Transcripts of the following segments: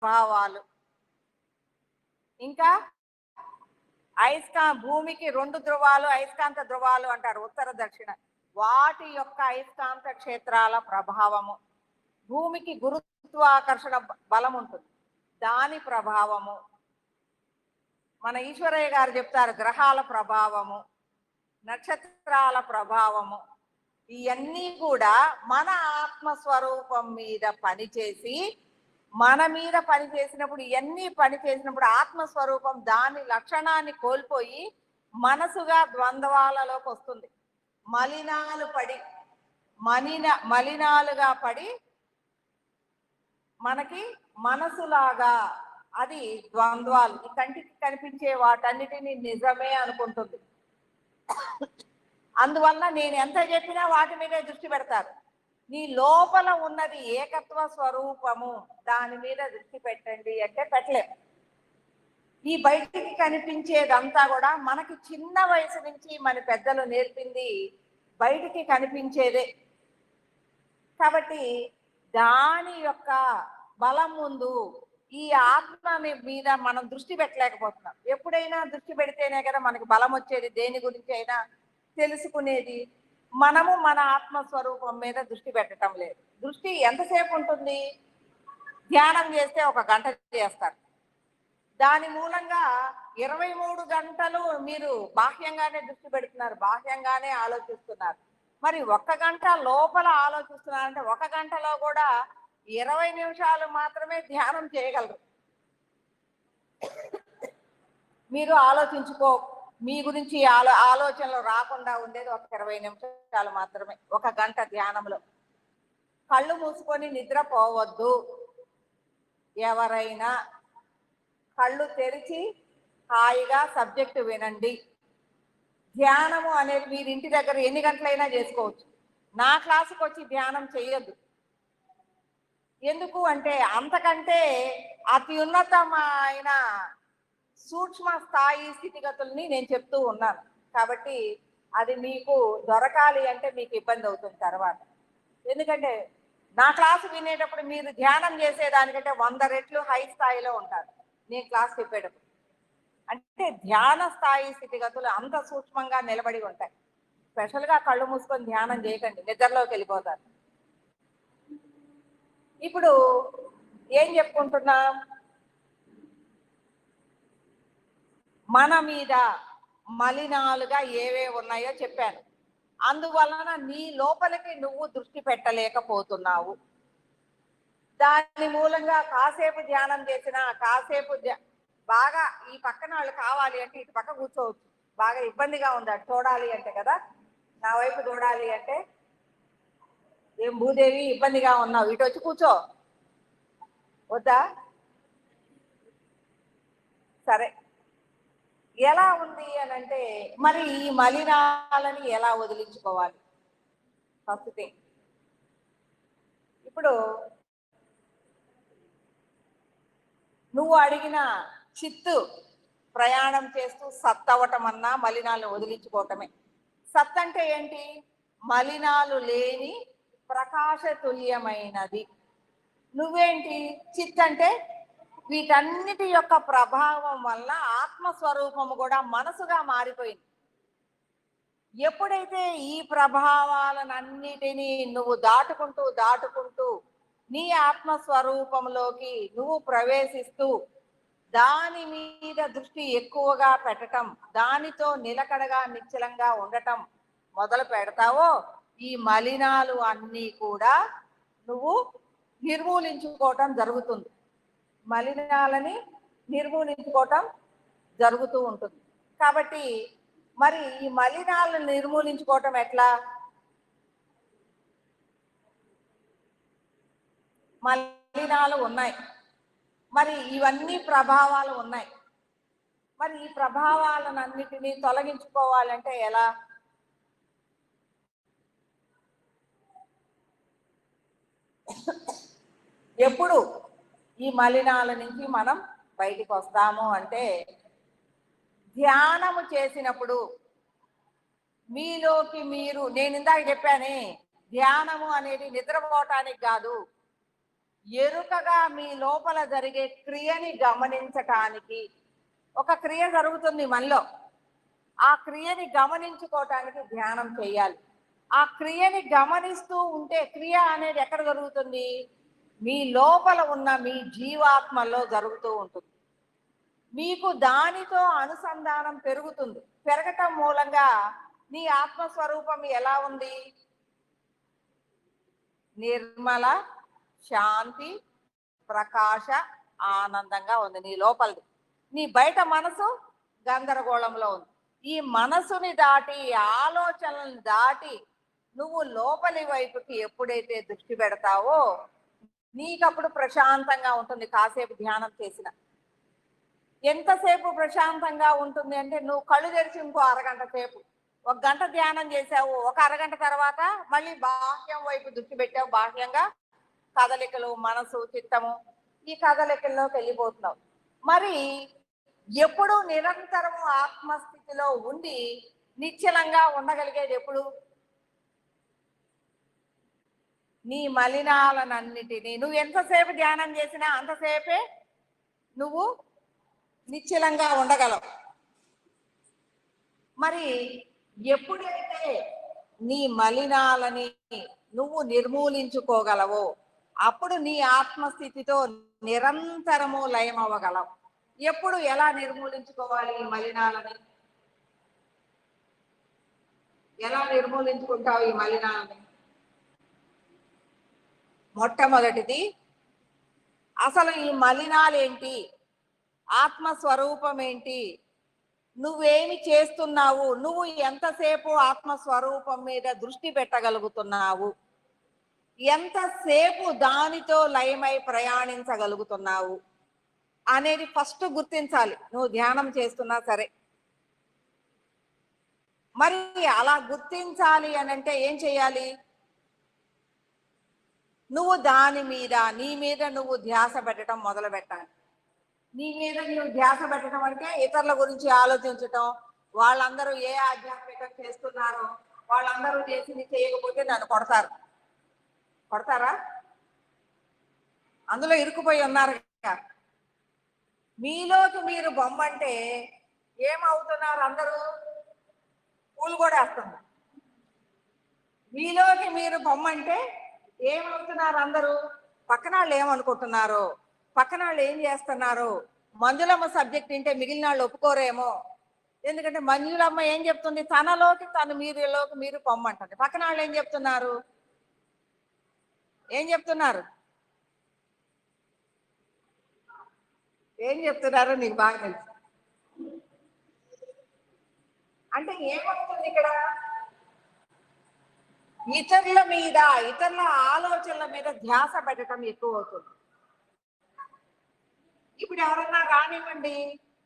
ప్రభావాలు. ఇంకా భూమికి 2 ధ్రువాలు అయస్కాంత ధ్రువాలు అంటారు, ఉత్తర దక్షిణ. వాటి యొక్క అయస్కాంత క్షేత్రాల ప్రభావము, భూమికి గురుత్వాకర్షణ బలం ఉంటుంది, దాని ప్రభావము, మన ఈశ్వరయ్య గారు చెప్తారు గ్రహాల ప్రభావము, నక్షత్రాల ప్రభావము, ఇవన్నీ కూడా మన ఆత్మస్వరూపం మీద పనిచేసి, మన మీద పనిచేసినప్పుడు ఇవన్నీ పనిచేసినప్పుడు ఆత్మస్వరూపం దాని లక్షణాన్ని కోల్పోయి మనసుగా ద్వంద్వాలలోకి వస్తుంది. మలినాలు పడి మలినాలుగా పడి మనకి మనసులాగా అది ద్వంద్వాలు, ఈ కంటికి కనిపించే వాటన్నిటినీ నిజమే అనుకుంటుంది. అందువల్ల నేను ఎంత చెప్పినా వాటి మీదే దృష్టి పెడతారు. నీ లోపల ఉన్నది ఏకత్వ స్వరూపము, దాని మీద దృష్టి పెట్టండి అంటే పెట్టలేము. ఈ బయటికి కనిపించేదంతా కూడా మనకి చిన్న వయసు నుంచి మన పెద్దలు నేర్పింది బయటికి కనిపించేదే. కాబట్టి దాని యొక్క బలం ముందు ఈ ఆత్మ మీద మనం దృష్టి పెట్టలేకపోతున్నాం. ఎప్పుడైనా దృష్టి పెడితేనే కదా మనకి బలం వచ్చేది, దేని గురించి అయినా తెలుసుకునేది. మనము మన ఆత్మస్వరూపం మీద దృష్టి పెట్టడం లేదు. దృష్టి ఎంతసేపు ఉంటుంది? ధ్యానం చేస్తే 1 గంట చేస్తారు, దాని మూలంగా 23 గంటలు మీరు బాహ్యంగానే దృష్టి పెడుతున్నారు, బాహ్యంగానే ఆలోచిస్తున్నారు. మరి 1 గంట లోపల ఆలోచిస్తున్నారంటే 1 గంటలో కూడా 20 నిమిషాలు మాత్రమే ధ్యానం చేయగలరు. మీరు ఆలోచించుకో, మీ గురించి ఆలోచనలు రాకుండా ఉండేది 20 నిమిషాలు మాత్రమే 1 గంట ధ్యానంలో. కళ్ళు మూసుకొని నిద్రపోవద్దు. ఎవరైనా కళ్ళు తెరిచి హాయిగా సబ్జెక్టు వినండి. ధ్యానము అనేది మీరు ఇంటి దగ్గర ఎన్ని గంటలైనా చేసుకోవచ్చు. నా క్లాసుకు వచ్చి ధ్యానం చేయొద్దు. ఎందుకు అంటే అంతకంటే అత్యున్నతమైన సూక్ష్మ స్థాయి స్థితిగతుల్ని నేను చెప్తూ ఉన్నాను. కాబట్టి అది మీకు దొరకాలి అంటే మీకు ఇబ్బంది అవుతుంది తర్వాత. ఎందుకంటే నా క్లాసు వినేటప్పుడు మీరు ధ్యానం చేసేదానికంటే 100 రెట్లు హై స్థాయిలో ఉంటారు నేను క్లాస్ చెప్పేటప్పుడు. అంటే ధ్యాన స్థాయి స్థితిగతులు అంత సూక్ష్మంగా నిలబడి ఉంటాయి. స్పెషల్గా కళ్ళు మూసుకొని ధ్యానం చేయకండి, నిద్రలోకి వెళ్ళిపోతారు. ఇప్పుడు ఏం చెప్పుకుంటున్నాం? మన మీద మలినాలుగా ఏవే ఉన్నాయో చెప్పాను. అందువలన నీ లోపలికి నువ్వు దృష్టి పెట్టలేకపోతున్నావు. దాని మూలంగా కాసేపు ధ్యానం చేసినా, కాసేపు బాగా ఈ పక్కన వాళ్ళు కావాలి అంటే ఇటు పక్క కూర్చోవచ్చు. బాగా ఇబ్బందిగా ఉంది అటు చూడాలి అంటే కదా, నా వైపు చూడాలి అంటే, ఏం భూదేవి ఇబ్బందిగా ఉన్నావు, ఇటు వచ్చి కూర్చో, వద్దా? సరే, ఎలా ఉంది అని అంటే మరి ఈ మలినాలని ఎలా వదిలించుకోవాలి? ఫస్ట్ థింగ్, ఇప్పుడు నువ్వు అడిగిన చిత్తు ప్రయాణం చేస్తూ సత్ అవ్వటం అన్నా మలినాలను వదిలించుకోవటమే. సత్ అంటే ఏంటి? మలినాలు లేని ప్రకాశతుల్యమైనది. నువ్వేంటి? చిత్ అంటే వీటన్నిటి యొక్క ప్రభావం వల్ల ఆత్మస్వరూపము కూడా మనసుగా మారిపోయింది. ఎప్పుడైతే ఈ ప్రభావాలన్నిటినీ నువ్వు దాటుకుంటూ నీ ఆత్మస్వరూపంలోకి నువ్వు ప్రవేశిస్తూ దాని మీద దృష్టి ఎక్కువగా పెట్టటం, దానితో నిలకడగా నిశ్చలంగా ఉండటం మొదలు పెడతావో ఈ మలినాలు అన్నీ కూడా నువ్వు నిర్మూలించుకోవటం జరుగుతుంది. మలినాలని నిర్మూలించుకోవటం జరుగుతూ ఉంటుంది. కాబట్టి మరి ఈ మలినాలను నిర్మూలించుకోవటం ఎట్లా? మలినాలు ఉన్నాయి, మరి ఇవన్నీ ప్రభావాలు ఉన్నాయి. మరి ఈ ప్రభావాలన్నిటినీ తొలగించుకోవాలంటే ఎలా? ఎప్పుడు ఈ మలినాల నుంచి మనం బయటికి వస్తాము అంటే ధ్యానము చేసినప్పుడు. మీలోకి మీరు, నేను ఇందాక చెప్పానే, ధ్యానము అనేది నిద్రపోవటానికి కాదు, ఎరుకగా మీ లోపల జరిగే క్రియని గమనించటానికి, ఒక క్రియ జరుగుతుంది మనలో, ఆ క్రియని గమనించుకోవటానికి ధ్యానం చేయాలి. ఆ క్రియని గమనిస్తూ ఉంటే, క్రియ అనేది ఎక్కడ జరుగుతుంది? మీ లోపల ఉన్న మీ జీవాత్మలో జరుగుతూ ఉంటుంది. మీకు దానితో అనుసంధానం పెరుగుతుంది. పెరగటం మూలంగా నీ ఆత్మస్వరూపం ఎలా ఉంది? నిర్మల, శాంతి, ప్రకాశ, ఆనందంగా ఉంది నీ లోపలిది. నీ బయట మనసు గందరగోళంలో ఉంది. ఈ మనసుని దాటి, ఆలోచనలను దాటి నువ్వు లోపలి వైపుకి ఎప్పుడైతే దృష్టి పెడతావో నీకప్పుడు ప్రశాంతంగా ఉంటుంది. కాసేపు ధ్యానం చేసిన ఎంతసేపు ప్రశాంతంగా ఉంటుంది అంటే, నువ్వు కళ్ళు తెరిచి ఇంకో అరగంట సేపు, 1 గంట ధ్యానం చేసావు, ఒక అరగంట తర్వాత మళ్ళీ బాహ్యం వైపు దృష్టి పెట్టావు. బాహ్యంగా కదలికలు, మనసు, చిత్తము, ఈ కదలికల్లోకి వెళ్ళిపోతున్నావు. మరి ఎప్పుడు నిరంతరము ఆత్మస్థితిలో ఉండి నిశ్చలంగా ఉండగలిగేది ఎప్పుడు? నీ మలినాలన్నిటినీ నువ్వు ఎంతసేపు ధ్యానం చేసినా అంతసేపే నువ్వు నిశ్చలంగా ఉండగలవు. మరి ఎప్పుడైతే నీ మలినాలని నువ్వు నిర్మూలించుకోగలవో అప్పుడు నీ ఆత్మస్థితితో నిరంతరము లయం అవ్వగలవు. ఎప్పుడు, ఎలా నిర్మూలించుకోవాలి ఈ మలినాలని? ఎలా నిర్మూలించుకుంటావు ఈ మలినాలని? మొట్టమొదటిది, అసలు ఈ మలినాలేంటి, ఆత్మస్వరూపం ఏంటి, నువ్వేమి చేస్తున్నావు, నువ్వు ఎంతసేపు ఆత్మస్వరూపం మీద దృష్టి పెట్టగలుగుతున్నావు, ఎంతసేపు దానితో లయమై ప్రయాణించగలుగుతున్నావు అనేది ఫస్ట్ గుర్తించాలి నువ్వు ధ్యానం చేస్తున్నా సరే. మరి అలా గుర్తించాలి అని అంటే ఏం చేయాలి? నువ్వు దాని మీద, నీ మీద నువ్వు ధ్యాస పెట్టడం మొదలు పెట్టాలి. నీ మీద నువ్వు ధ్యాస పెట్టడం అంటే ఇతరుల గురించి ఆలోచించటం, వాళ్ళందరూ ఏ ఆధ్యాత్మికం చేస్తున్నారో వాళ్ళందరూ చేసింది చేయకపోతే నన్ను కొడతారు. కొడతారా? అందులో ఇరుక్కుపోయి ఉన్నారు. మీలోకి మీరు బొమ్మంటే ఏమవుతున్నారు? అందరూ పూలు కూడా వేస్తున్నారు. మీలోకి మీరు బొమ్మంటే ఏమవుతున్నారు? అందరూ పక్కన వాళ్ళు ఏమనుకుంటున్నారు, పక్కన వాళ్ళు ఏం చేస్తున్నారు, మంజులమ్మ సబ్జెక్ట్ వింటే మిగిలిన వాళ్ళు ఒప్పుకోరేమో. ఎందుకంటే మంజులమ్మ ఏం చెప్తుంది? తనలోకి తను, మీరులోకి మీరు పొమ్మంటుంది. పక్కన వాళ్ళు ఏం చెప్తున్నారు? ఏం చెప్తున్నారు? ఏం చెప్తున్నారో నీకు బాగా తెలుసు. అంటే ఏమవుతుంది ఇక్కడ? ఇతరుల మీద, ఇతరుల ఆలోచనల మీద ధ్యాస పెట్టడం ఎక్కువ అవుతుంది. ఇప్పుడు ఎవరన్నా కానివ్వండి,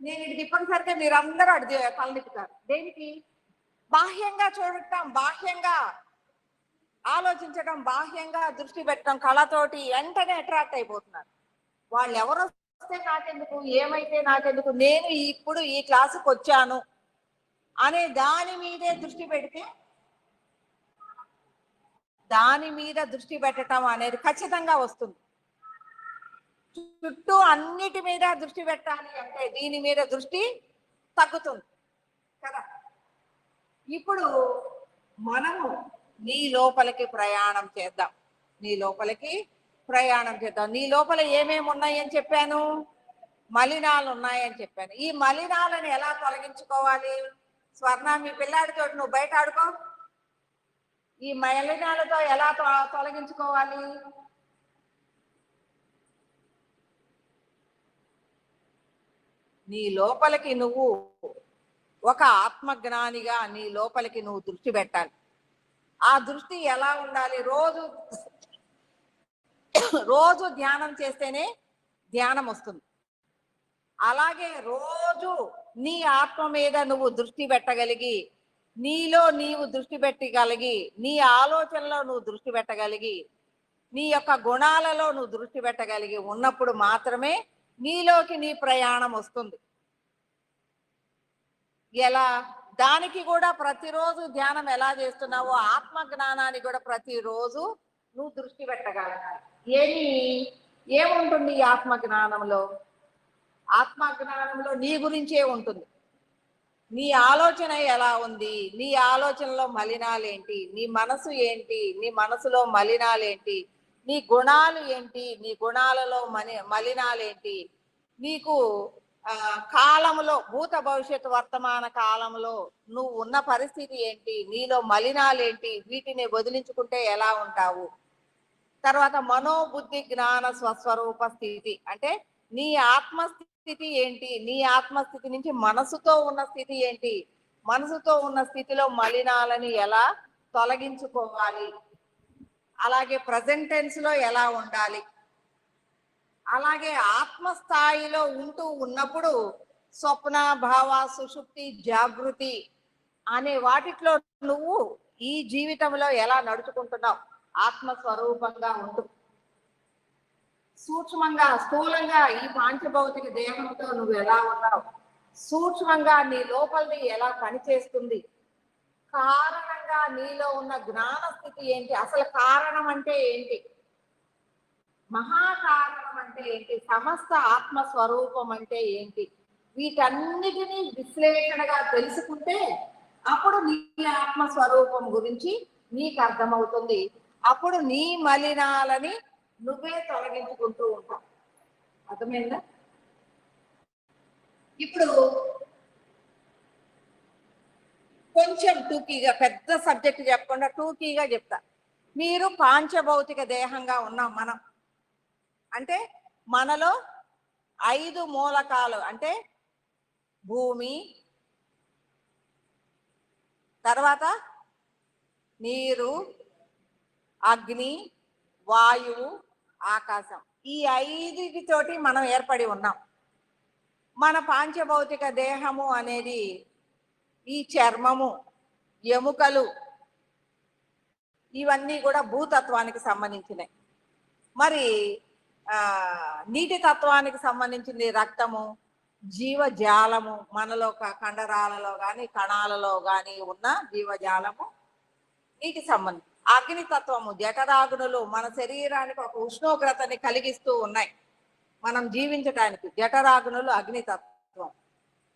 నేను ఇది తిప్పనిసరిగా మీరు అందరూ అడిగి తలనిప్పుతారు. దేనికి? బాహ్యంగా చూడటం, బాహ్యంగా ఆలోచించడం, బాహ్యంగా దృష్టి పెట్టడం, కళతోటి వెంటనే అట్రాక్ట్ అయిపోతున్నారు. వాళ్ళు ఎవరు వస్తే నాకెందుకు, ఏమైతే నాకెందుకు, నేను ఇప్పుడు ఈ క్లాసుకు వచ్చాను అనే దాని మీదే దృష్టి పెడితే, దాని మీద దృష్టి పెట్టడం అనేది ఖచ్చితంగా వస్తుంది. చుట్టూ అన్నిటి మీద దృష్టి పెట్టాలి అంటే దీని మీద దృష్టి తగ్గుతుంది కదా. ఇప్పుడు మనము నీ లోపలికి ప్రయాణం చేద్దాం. నీ లోపలికి ప్రయాణం చేద్దాం. నీ లోపల ఏమేమి ఉన్నాయని చెప్పాను? మలినాలు ఉన్నాయని చెప్పాను. ఈ మలినాలను ఎలా తొలగించుకోవాలి? స్వర్ణ, మీ పిల్లాడితో నువ్వు బయట ఆడుకో. ఈ మలినాలతో ఎలా తొలగించుకోవాలి? నీ లోపలికి నువ్వు ఒక ఆత్మజ్ఞానిగా నీ లోపలికి నువ్వు దృష్టి పెట్టాలి. ఆ దృష్టి ఎలా ఉండాలి? రోజు ధ్యానం చేస్తేనే ధ్యానం వస్తుంది. అలాగే రోజు నీ ఆత్మ మీద నువ్వు దృష్టి పెట్టగలిగి, నీలో నీవు దృష్టి పెట్టగలిగి, నీ ఆలోచనలో నువ్వు దృష్టి పెట్టగలిగి, నీ యొక్క గుణాలలో నువ్వు దృష్టి పెట్టగలిగి ఉన్నప్పుడు మాత్రమే నీలోకి నీ ప్రయాణం వస్తుంది. ఎలా? దానికి కూడా ప్రతిరోజు ధ్యానం ఎలా చేస్తున్నావో ఆత్మ జ్ఞానానికి కూడా ప్రతిరోజు నువ్వు దృష్టి పెట్టగలగాలి. ఏమి? ఏముంటుంది ఈ ఆత్మజ్ఞానంలో? ఆత్మజ్ఞానంలో నీ గురించే ఉంటుంది. నీ ఆలోచన ఎలా ఉంది, నీ ఆలోచనలో మలినాలేంటి, నీ మనసు ఏంటి, నీ మనసులో మలినాలేంటి, నీ గుణాలు ఏంటి, నీ గుణాలలో మలినాలేంటి, నీకు కాలంలో భూత భవిష్యత్తు వర్తమాన కాలంలో నువ్వు ఉన్న పరిస్థితి ఏంటి, నీలో మలినాలేంటి, వీటిని వదిలించుకుంటే ఎలా ఉంటావు. తర్వాత మనోబుద్ధి జ్ఞాన స్వస్వరూప స్థితి అంటే నీ ఆత్మస్థితి ఏంటి, నీ ఆత్మస్థితి నుంచి మనసుతో ఉన్న స్థితి ఏంటి, మనసుతో ఉన్న స్థితిలో మలినాలని ఎలా తొలగించుకోవాలి, అలాగే ప్రజెంట్ టెన్స్ లో ఎలా ఉండాలి, అలాగే ఆత్మస్థాయిలో ఉంటూ ఉన్నప్పుడు స్వప్న భావ సుషుప్తి జాగృతి అనే వాటిలో నువ్వు ఈ జీవితంలో ఎలా నడుచుకుంటున్నావు, ఆత్మస్వరూపంగా ఉంటూ సూక్ష్మంగా స్థూలంగా ఈ పాంచభౌతిక దేహంతో నువ్వు ఎలా ఉన్నావు, సూక్ష్మంగా నీ లోపలిది ఎలా పనిచేస్తుంది, కారణంగా నీలో ఉన్న జ్ఞాన స్థితి ఏంటి, అసలు కారణం అంటే ఏంటి, మహాకారణం అంటే ఏంటి, సమస్త ఆత్మస్వరూపం అంటే ఏంటి, వీటన్నిటినీ విశ్లేషణగా తెలుసుకుంటే అప్పుడు నీ ఆత్మస్వరూపం గురించి నీకు అర్థమవుతుంది. అప్పుడు నీ మలినాలని నువ్వే తొలగించుకుంటూ ఉంటావు. అర్థమైందా? ఇప్పుడు కొంచెం టూకీగా, పెద్ద సబ్జెక్ట్ చెప్పకుండా టూకీగా చెప్తా. మీరు పాంచభౌతిక దేహంగా ఉన్నాం మనం. అంటే మనలో 5 మూలకాలు అంటే భూమి, తర్వాత నీరు, అగ్ని, వాయువు, ఆకాశం, ఈ 5తోటి మనం ఏర్పడి ఉన్నాం. మన పాంచభౌతిక దేహము అనేది ఈ చర్మము, ఎముకలు ఇవన్నీ కూడా భూతత్వానికి సంబంధించినవి. మరి నీటి తత్వానికి సంబంధించింది రక్తము, జీవజాలము, మనలో కండరాలలో కానీ కణాలలో కానీ ఉన్న జీవజాలము నీటి సంబంధం. అగ్నితత్వము, జఠరాగ్నులు మన శరీరానికి ఒక ఉష్ణోగ్రతని కలిగిస్తూ ఉన్నాయి మనం జీవించటానికి, జఠరాగ్నులు అగ్నితత్వం.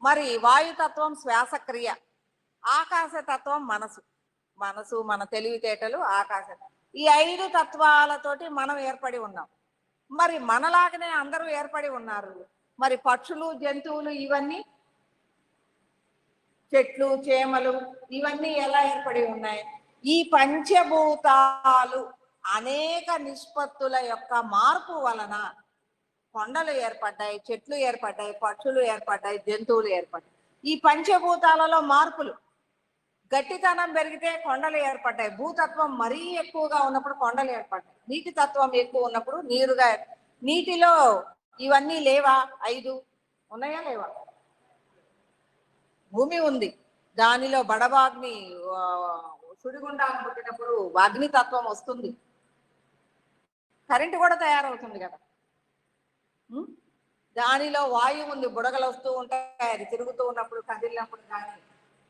మరి వాయుతత్వం శ్వాసక్రియ, ఆకాశతత్వం మనసు, మనసు మన తెలివితేటలు, ఆకాశం. ఈ 5 తత్వాలతోటి మనం ఏర్పడి ఉన్నాం. మరి మనలాగనే అందరూ ఏర్పడి ఉన్నారు. మరి పక్షులు, జంతువులు, ఇవన్నీ చెట్లు, చేమలు, ఇవన్నీ ఎలా ఏర్పడి ఉన్నాయి? ఈ పంచభూతాలు అనేక నిష్పత్తుల యొక్క మార్పు వలన కొండలు ఏర్పడ్డాయి, చెట్లు ఏర్పడ్డాయి, పక్షులు ఏర్పడ్డాయి, జంతువులు ఏర్పడ్డాయి. ఈ పంచభూతాలలో మార్పులు, గట్టితనం పెరిగితే కొండలు ఏర్పడ్డాయి, భూతత్వం మరీ ఎక్కువగా ఉన్నప్పుడు కొండలు ఏర్పడ్డాయి, నీటి తత్వం ఎక్కువ ఉన్నప్పుడు నీరుగా. నీటిలో ఇవన్నీ లేవా? 5 ఉన్నాయా లేవా? భూమి ఉంది, దానిలో బడబాగ్ని సుడిగుండాలు పుట్టినప్పుడు అగ్ని తత్వం వస్తుంది, కరెంటు కూడా తయారవుతుంది కదా. దానిలో వాయువు ఉంది, బుడగలు వస్తూ ఉంటాయి, అది తిరుగుతూ ఉన్నప్పుడు కదిలినప్పుడు. కానీ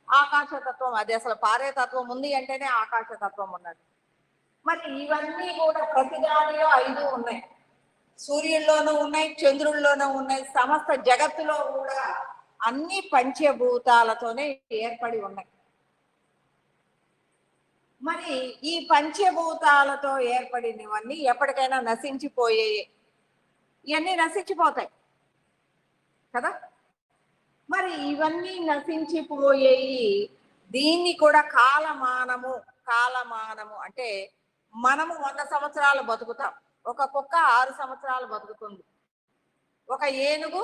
ఆకాశతత్వం, అది అసలు పారే తత్వం ఉంది అంటేనే ఆకాశతత్వం ఉన్నది. మరి ఇవన్నీ కూడా ప్రతి దానిలో 5 ఉన్నాయి. సూర్యుల్లోనూ ఉన్నాయి, చంద్రుల్లోనూ ఉన్నాయి, సమస్త జగత్తులో కూడా అన్ని పంచభూతాలతోనే ఏర్పడి ఉన్నాయి. మరి ఈ పంచభూతాలతో ఏర్పడినవన్నీ ఎప్పటికైనా నశించిపోయాయి, ఇవన్నీ నశించిపోతాయి కదా. మరి ఇవన్నీ నశించిపోయాయి, దీన్ని కూడా కాలమానము. కాలమానము అంటే మనము 100 సంవత్సరాలు బతుకుతాం, ఒక కుక్క 6 సంవత్సరాలు బతుకుతుంది, ఒక ఏనుగు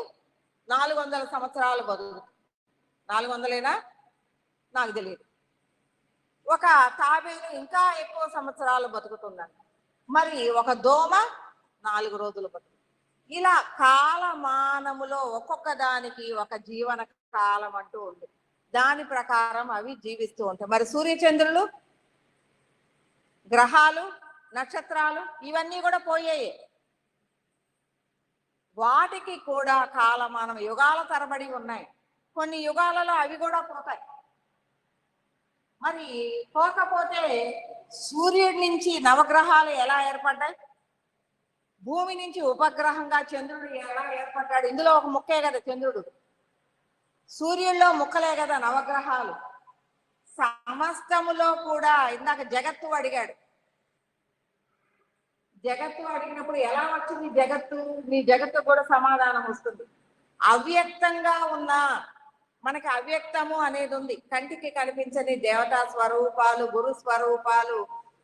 400 సంవత్సరాలు బతుకుతుంది. 400ఏనా నాకు తెలియదు. ఒక తాబేలు ఇంకా ఎక్కువ సంవత్సరాలు బతుకుతుందండి. మరి ఒక దోమ 4 రోజులు బతుకుతుంది. ఇలా కాలమానములో ఒక్కొక్క దానికి ఒక జీవన కాలం అంటూ ఉంది, దాని ప్రకారం అవి జీవిస్తూ ఉంటాయి. మరి సూర్యచంద్రులు, గ్రహాలు, నక్షత్రాలు ఇవన్నీ కూడా పోయాయి, వాటికి కూడా కాలమానం యుగాల తరబడి ఉన్నాయి. కొన్ని యుగాలలో అవి కూడా పోతాయి. మరి పోకపోతే సూర్యుడి నుంచి నవగ్రహాలు ఎలా ఏర్పడ్డాయి? భూమి నుంచి ఉపగ్రహంగా చంద్రుడు ఎలా ఏర్పడ్డాడు? ఇందులో ఒక ముక్కే కదా చంద్రుడు. సూర్యుల్లో ముక్కలే కదా నవగ్రహాలు. సమస్తములో కూడా ఇందాక జగత్తు అడిగాడు. జగత్తు అడిగినప్పుడు ఎలా వచ్చింది జగత్తు? నీ జగత్తు కూడా సమాధానం వస్తుంది. అవ్యక్తంగా ఉన్న మనకి అవ్యక్తము అనేది ఉంది. కంటికి కనిపించని దేవతా స్వరూపాలు, గురు స్వరూపాలు,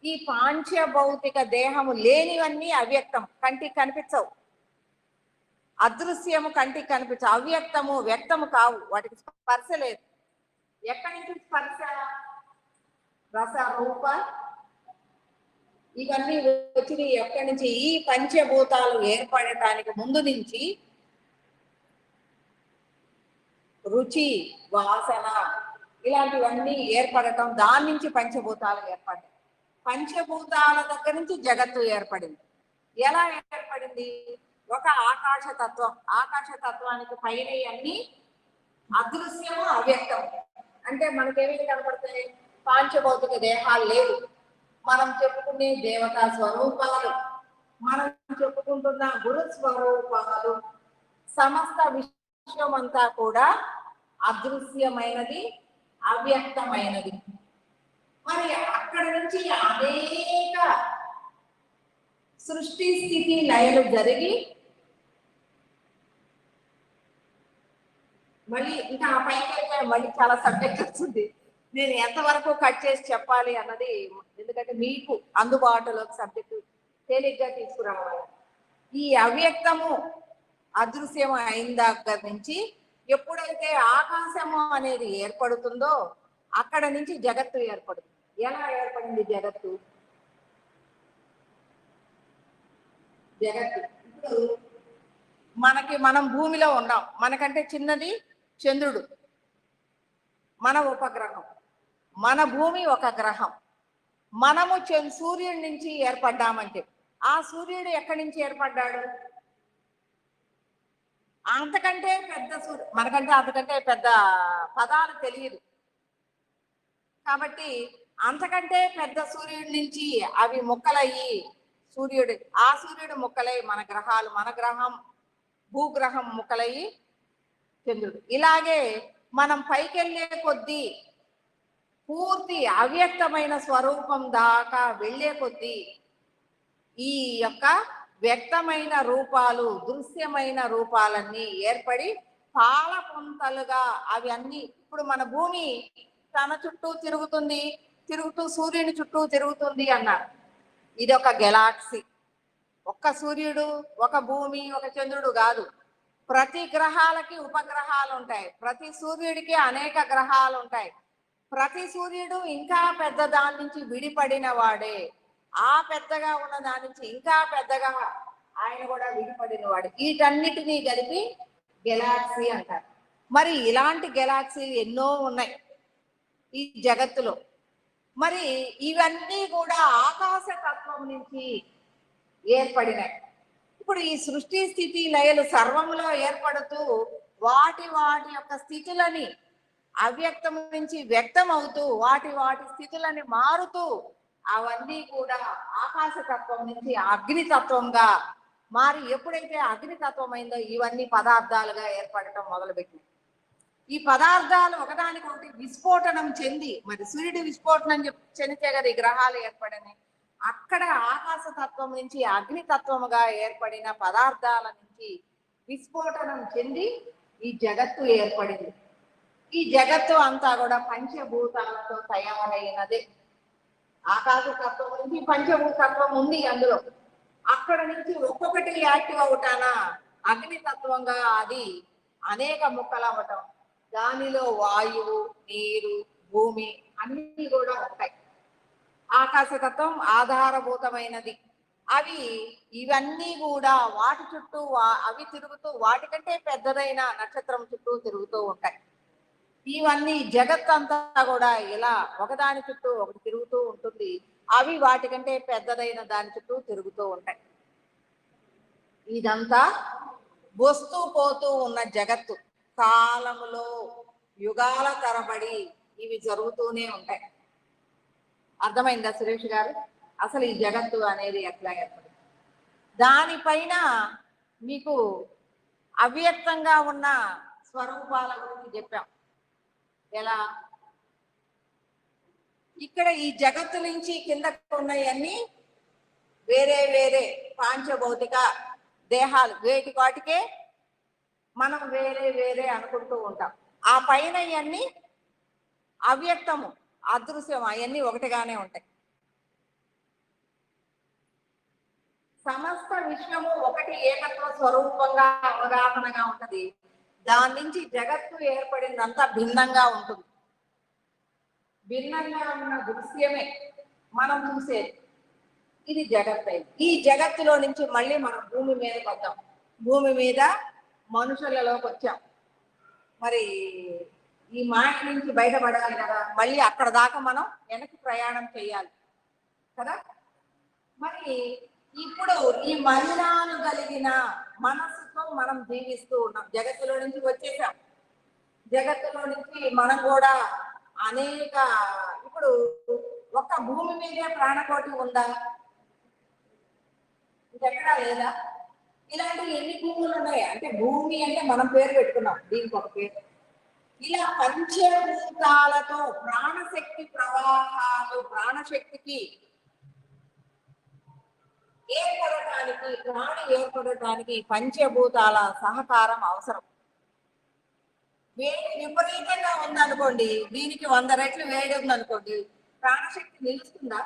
ఈ పాంచభౌతిక దేహము లేనివన్నీ అవ్యక్తం, కంటికి కనిపించవు. అదృశ్యము కంటికి కనిపించవు. అవ్యక్తము వ్యక్తము కావు, వాటికి స్పర్శ లేదు. ఎక్కడి నుంచి స్పర్శ? రస రూప ఇవన్నీ వచ్చినాయి ఎక్కడి నుంచి? ఈ పంచభూతాలు ఏర్పడటానికి ముందు నుంచి రుచి, వాసన ఇలాంటివన్నీ ఏర్పడటం, దాని నుంచి పంచభూతాలు ఏర్పడ్డాయి. పంచభూతాల దగ్గర నుంచి జగత్తు ఏర్పడింది. ఎలా ఏర్పడింది? ఒక ఆకాశతత్వం. ఆకాశతత్వానికి పైన అన్ని అదృశ్యము, అవ్యక్తం. అంటే మనకేమేమి కనపడతాయి? పాంచభౌతిక దేహాలు లేవు. మనం చెప్పుకునే దేవతా స్వరూపాలు, మనం చెప్పుకుంటున్న గురు స్వరూపాలు, సమస్త విశ్వమంతా కూడా అదృశ్యమైనది, అవ్యక్తమైనది. మరి అక్కడి నుంచి అనేక సృష్టి స్థితి లయలు జరిగి మళ్ళీ ఇంకా ఆ పైకి మళ్ళీ చాలా సబ్జెక్ట్ వస్తుంది. నేను ఎంతవరకు కట్ చేసి చెప్పాలి అన్నది, ఎందుకంటే మీకు అందుబాటులోకి సబ్జెక్టు తేలిగ్గా తీసుకురావాలి. ఈ అవ్యక్తము అదృశ్యము అయిన దగ్గర నుంచి ఎప్పుడైతే ఆకాశము అనేది ఏర్పడుతుందో అక్కడ నుంచి జగత్తు ఏర్పడుతుంది. ఎలా ఏర్పడింది జగత్తు? జగత్తు ఇప్పుడు మనం భూమిలో ఉన్నాం. మనకంటే చిన్నది చంద్రుడు, మన ఉపగ్రహం. మన భూమి ఒక గ్రహం. మనము సూర్యుడి నుంచి ఏర్పడ్డామంటే ఆ సూర్యుడు ఎక్కడి నుంచి ఏర్పడ్డాడు? అంతకంటే పెద్ద మనకంటే అంతకంటే పెద్ద పదాలు తెలియదు కాబట్టి అంతకంటే పెద్ద సూర్యుడి నుంచి అవి ముక్కలయ్యి సూర్యుడు, ఆ సూర్యుడు ముక్కలై మన గ్రహాలు, మన గ్రహం భూగ్రహం ముక్కలయ్యి చంద్రుడు. ఇలాగే మనం పైకెళ్ళే కొద్దీ పూర్తి అవ్యక్తమైన స్వరూపం దాకా వెళ్ళే కొద్దీ ఈ యొక్క వ్యక్తమైన రూపాలు, దృశ్యమైన రూపాలన్నీ ఏర్పడి పాల పొంతలుగా అవి అన్ని. ఇప్పుడు మన భూమి తన చుట్టూ తిరుగుతుంది, తిరుగుతూ సూర్యుని చుట్టూ తిరుగుతుంది అన్నారు. ఇది ఒక గెలాక్సీ. ఒక్క సూర్యుడు, ఒక భూమి, ఒక చంద్రుడు కాదు. ప్రతి గ్రహాలకి ఉపగ్రహాలు ఉంటాయి. ప్రతి సూర్యుడికి అనేక గ్రహాలు ఉంటాయి. ప్రతి సూర్యుడు ఇంకా పెద్ద దాని నుంచి విడిపడిన వాడే. ఆ పెద్దగా ఉన్న దాని నుంచి ఇంకా పెద్దగా ఆయన కూడా విడిపడిన వాడు. వీటన్నిటినీ కలిపి గెలాక్సీ అంటారు. మరి ఇలాంటి గెలాక్సీ ఎన్నో ఉన్నాయి ఈ జగత్తులో. మరి ఇవన్నీ కూడా ఆకాశ తత్వం నుంచి ఏర్పడినాయి. ఇప్పుడు ఈ సృష్టి స్థితి లయలు సర్వంలో ఏర్పడుతూ వాటి వాటి యొక్క స్థితులని అవ్యక్తం నుంచి వ్యక్తం అవుతూ వాటి వాటి స్థితులని మారుతూ అవన్నీ కూడా ఆకాశతత్వం నుంచి అగ్నితత్వంగా మారి ఎప్పుడైతే అగ్నితత్వం అయిందో ఇవన్నీ పదార్థాలుగా ఏర్పడటం మొదలుపెట్టింది. ఈ పదార్థాలు ఒకదానికొకటి విస్ఫోటనం చెంది, మరి సూర్యుడి విస్ఫోటనం చెందితే కదా ఈ గ్రహాలు ఏర్పడని. అక్కడ ఆకాశతత్వం నుంచి అగ్నితత్వముగా ఏర్పడిన పదార్థాల నుంచి విస్ఫోటనం చెంది ఈ జగత్తు ఏర్పడింది. ఈ జగత్తు అంతా కూడా పంచభూతాలతో తయారైనదే. ఆకాశతత్వం నుంచి పంచభూతత్వం ఉంది అందులో. అక్కడ నుంచి ఒక్కొక్కటి యాక్టివ్ అవుతానా అగ్నితత్వంగా అది అనేక ముక్కలు అవ్వటం, దానిలో వాయువు, నీరు, భూమి అన్ని కూడా ఉంటాయి. ఆకాశతత్వం ఆధారభూతమైనది. అవి ఇవన్నీ కూడా వాటి చుట్టూ అవి తిరుగుతూ వాటికంటే పెద్దదైన నక్షత్రం చుట్టూ తిరుగుతూ ఉంటాయి. ఇవన్నీ జగత్ అంతా కూడా ఇలా ఒకదాని చుట్టూ ఒకటి తిరుగుతూ ఉంటుంది. అవి వాటికంటే పెద్దదైన దాని చుట్టూ తిరుగుతూ ఉంటాయి. ఇదంతా వస్తూ పోతూ ఉన్న జగత్తు. కాలములో యుగాల తరబడి ఇవి జరుగుతూనే ఉంటాయి. అర్థమైందా సురేష్ గారు? అసలు ఈ జగత్తు అనేది ఎట్లా ఏర్పడింది? దానిపైన మీకు అవ్యక్తంగా ఉన్న స్వరూపాల గురించి చెప్పాం. ఎలా ఇక్కడ ఈ జగత్తు నుంచి కిందకు ఉన్నవన్నీ వేరే వేరే పాంచభౌతిక దేహాలు, వేటి వాటికే మనం వేరే వేరే అనుకుంటూ ఉంటాం. ఆ పైన ఇవన్నీ అవ్యక్తము, అదృశ్యం, అవన్నీ ఒకటిగానే ఉంటాయి. సమస్త విశ్వము ఒకటి ఏకత్వ స్వరూపంగా అవగాహనగా ఉంటది. దాని నుంచి జగత్తు ఏర్పడిందంతా భిన్నంగా ఉంటుంది. భిన్నంగా ఉన్న దృశ్యమే మనం చూసేది. ఇది జగత్. ఈ జగత్తులో నుంచి మళ్ళీ మనం భూమి మీదకి వద్దాం. భూమి మీద మనుషులలోకి వచ్చాం. మరి ఈ మాయ నుంచి బయటపడాలి కదా, మళ్ళీ అక్కడ దాకా మనం వెనక్కి ప్రయాణం చేయాలి కదా. మరి ఇప్పుడు ఈ మలినాలు కలిగిన మనస్సుతో మనం జీవిస్తూ ఉన్నాం. జగత్తులో నుంచి వచ్చేసాం. జగత్తులో నుంచి మనం కూడా అనేక, ఇప్పుడు ఒక్క భూమి మీదే ప్రాణకోటి ఉందా? ఇంకెక్కడా లేదా? ఇలాంటి ఎన్ని భూములు ఉన్నాయి అంటే, భూమి అంటే మనం పేరు పెట్టుకున్నాం, దీనికి ఒక పేరు. ఇలా పంచభూతాలతో ప్రాణశక్తి ప్రవాహాలు, ప్రాణశక్తికి ఏర్పడటానికి, ప్రాణి ఏర్పడటానికి పంచభూతాల సహకారం అవసరం. వేడి విపరీతంగా ఉందనుకోండి, దీనికి 100 రెట్లు వేడి ఉందనుకోండి, ప్రాణశక్తి నిలుస్తుందా?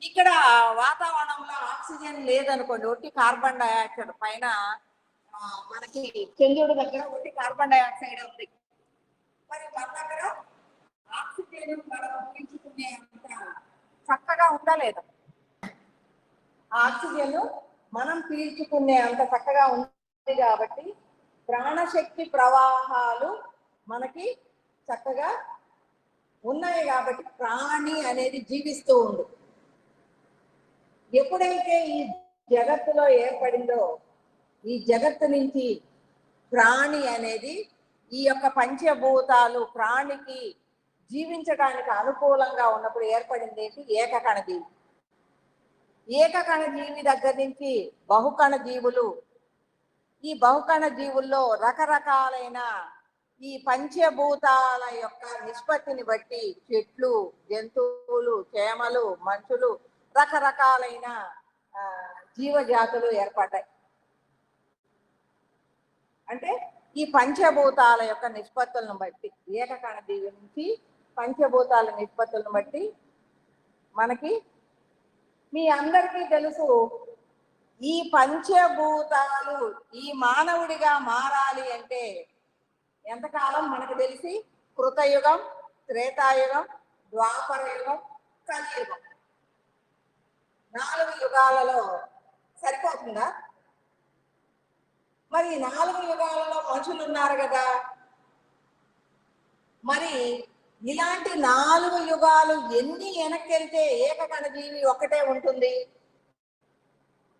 ఇక్కడ వాతావరణంలో ఆక్సిజన్ లేదనుకోండి, ఒట్టి కార్బన్ డైఆక్సైడ్ పైన మనకి చంద్రుడి దగ్గర ఒట్టి కార్బన్ డైఆక్సైడ్ ఉంది. మరి మన దగ్గర ఆక్సిజన్ మనం పీల్చుకునే అంత చక్కగా ఉందా లేదా? ఆక్సిజన్ మనం పీల్చుకునే అంత చక్కగా ఉంది కాబట్టి ప్రాణశక్తి ప్రవాహాలు మనకి చక్కగా ఉన్నాయి కాబట్టి ప్రాణి అనేది జీవిస్తూ ఉంది. ఎప్పుడైతే ఈ జగత్తులో ఏర్పడిందో, ఈ జగత్తు నుంచి ప్రాణి అనేది, ఈ యొక్క పంచభూతాలు ప్రాణికి జీవించడానికి అనుకూలంగా ఉన్నప్పుడు ఏర్పడింది ఏంటి? ఏకకణ జీవి. ఏకకణ జీవి దగ్గర నుంచి బహుకణ జీవులు, ఈ బహుకణ జీవుల్లో రకరకాలైన ఈ పంచభూతాల యొక్క నిష్పత్తిని బట్టి చెట్లు, జంతువులు, చేమలు, మనుషులు, రకరకాలైన జీవజాతులు ఏర్పడ్డాయి. అంటే ఈ పంచభూతాల యొక్క నిష్పత్తులను బట్టి, ఏకకణ జీవి నుంచి పంచభూతాల నిష్పత్తులను బట్టి మనకి, మీ అందరికీ తెలుసు, ఈ పంచభూతాలు ఈ మానవుడిగా మారాలి అంటే ఎంతకాలం మనకు తెలిసి? కృతయుగం, త్రేతాయుగం, ద్వాపరయుగం, కలియుగం. 4 యుగాలలో సరిపోతుందా? మరి 4 యుగాలలో మనుషులు ఉన్నారు కదా. మరి ఇలాంటి 4 యుగాలు ఎన్ని వెనక్కి వెళ్తే ఏకకణ జీవి ఒక్కటే ఉంటుంది?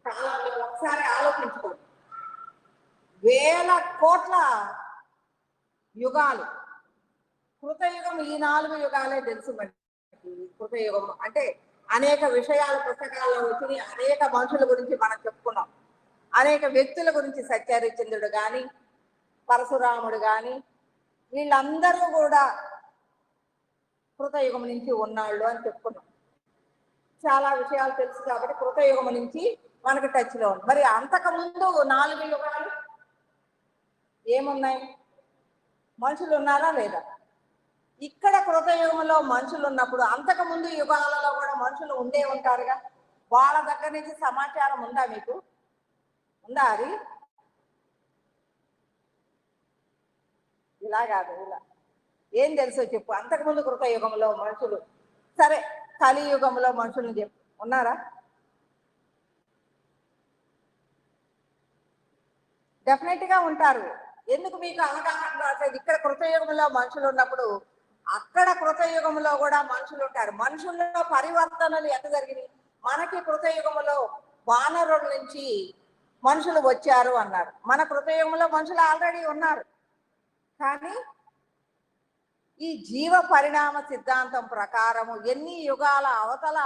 కాలంలో ఒకసారి ఆలోచించుకోండి. వేల కోట్ల యుగాలు. కృతయుగం ఈ 4 యుగాలే తెలుసు మనకి. కృతయుగం అంటే అనేక విషయాల పుస్తకాల్లో వచ్చి అనేక మనుషుల గురించి మనం చెప్పుకున్నాం. అనేక వ్యక్తుల గురించి, సత్యహరిశ్చంద్రుడు కానీ, పరశురాముడు కానీ, వీళ్ళందరూ కూడా కృతయుగం నుంచి ఉన్నాళ్ళు అని చెప్పుకున్నాం. చాలా విషయాలు తెలుసు కాబట్టి కృతయుగం నుంచి మనకు టచ్లో ఉంది. మరి అంతకుముందు 4 యుగాలు ఏమున్నాయి? మనుషులు ఉన్నారా లేదా? ఇక్కడ కృతయుగంలో మనుషులు ఉన్నప్పుడు అంతకుముందు యుగాలలో కూడా మనుషులు ఉండే ఉంటారుగా. వాళ్ళ దగ్గర నుంచి సమాచారం ఉందా మీకు? ఉందా? అది ఇలా కాదు, ఇలా ఏం తెలుసో చెప్పు. అంతకుముందు కృతయుగంలో మనుషులు, సరే కలియుగంలో మనుషులను చెప్పు, ఉన్నారా? డెఫినెట్ గా ఉంటారు. ఎందుకు మీకు అవగాహన రాలేదు? ఇక్కడ కృతయుగంలో మనుషులు ఉన్నప్పుడు అక్కడ కృతయుగంలో కూడా మనుషులు ఉంటారు. మనుషుల్లో పరివర్తనలు ఎంత జరిగినాయి? మనకి కృతయుగంలో వానరుల నుంచి మనుషులు వచ్చారు అన్నారు. మన కృతయుగంలో మనుషులు ఆల్రెడీ ఉన్నారు. కానీ ఈ జీవ పరిణామ సిద్ధాంతం ప్రకారము ఎన్ని యుగాల అవతల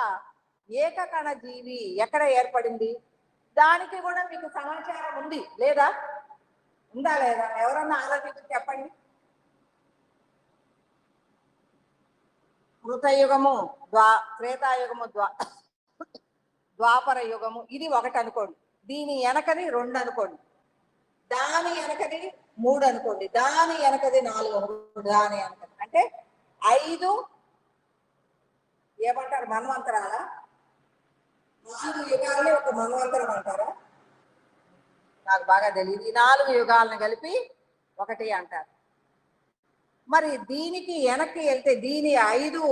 ఏకకణ జీవి ఎక్కడ ఏర్పడింది? దానికి కూడా మీకు సమాచారం ఉంది లేదా? ఉందా లేదా? ఎవరన్నా ఆలోచించి చెప్పండి. కృతయుగము, త్రేతాయుగము, ద్వాపర యుగము, ఇది ఒకటి అనుకోండి. దీని వెనకది 2 అనుకోండి. దాని వెనకది 3 అనుకోండి. దాని వెనకది 4 అనుకోండి. దాని వెనకది అంటే 5 ఏమంటారు మన్వంతరాల? 4 యుగాలే ఒక మన్వంతరం అంటారా? నాకు బాగా తెలియదు. ఈ 4 యుగాలను కలిపి ఒకటి అంటారు. మరి దీనికి వెనక్కి వెళ్తే దీని 5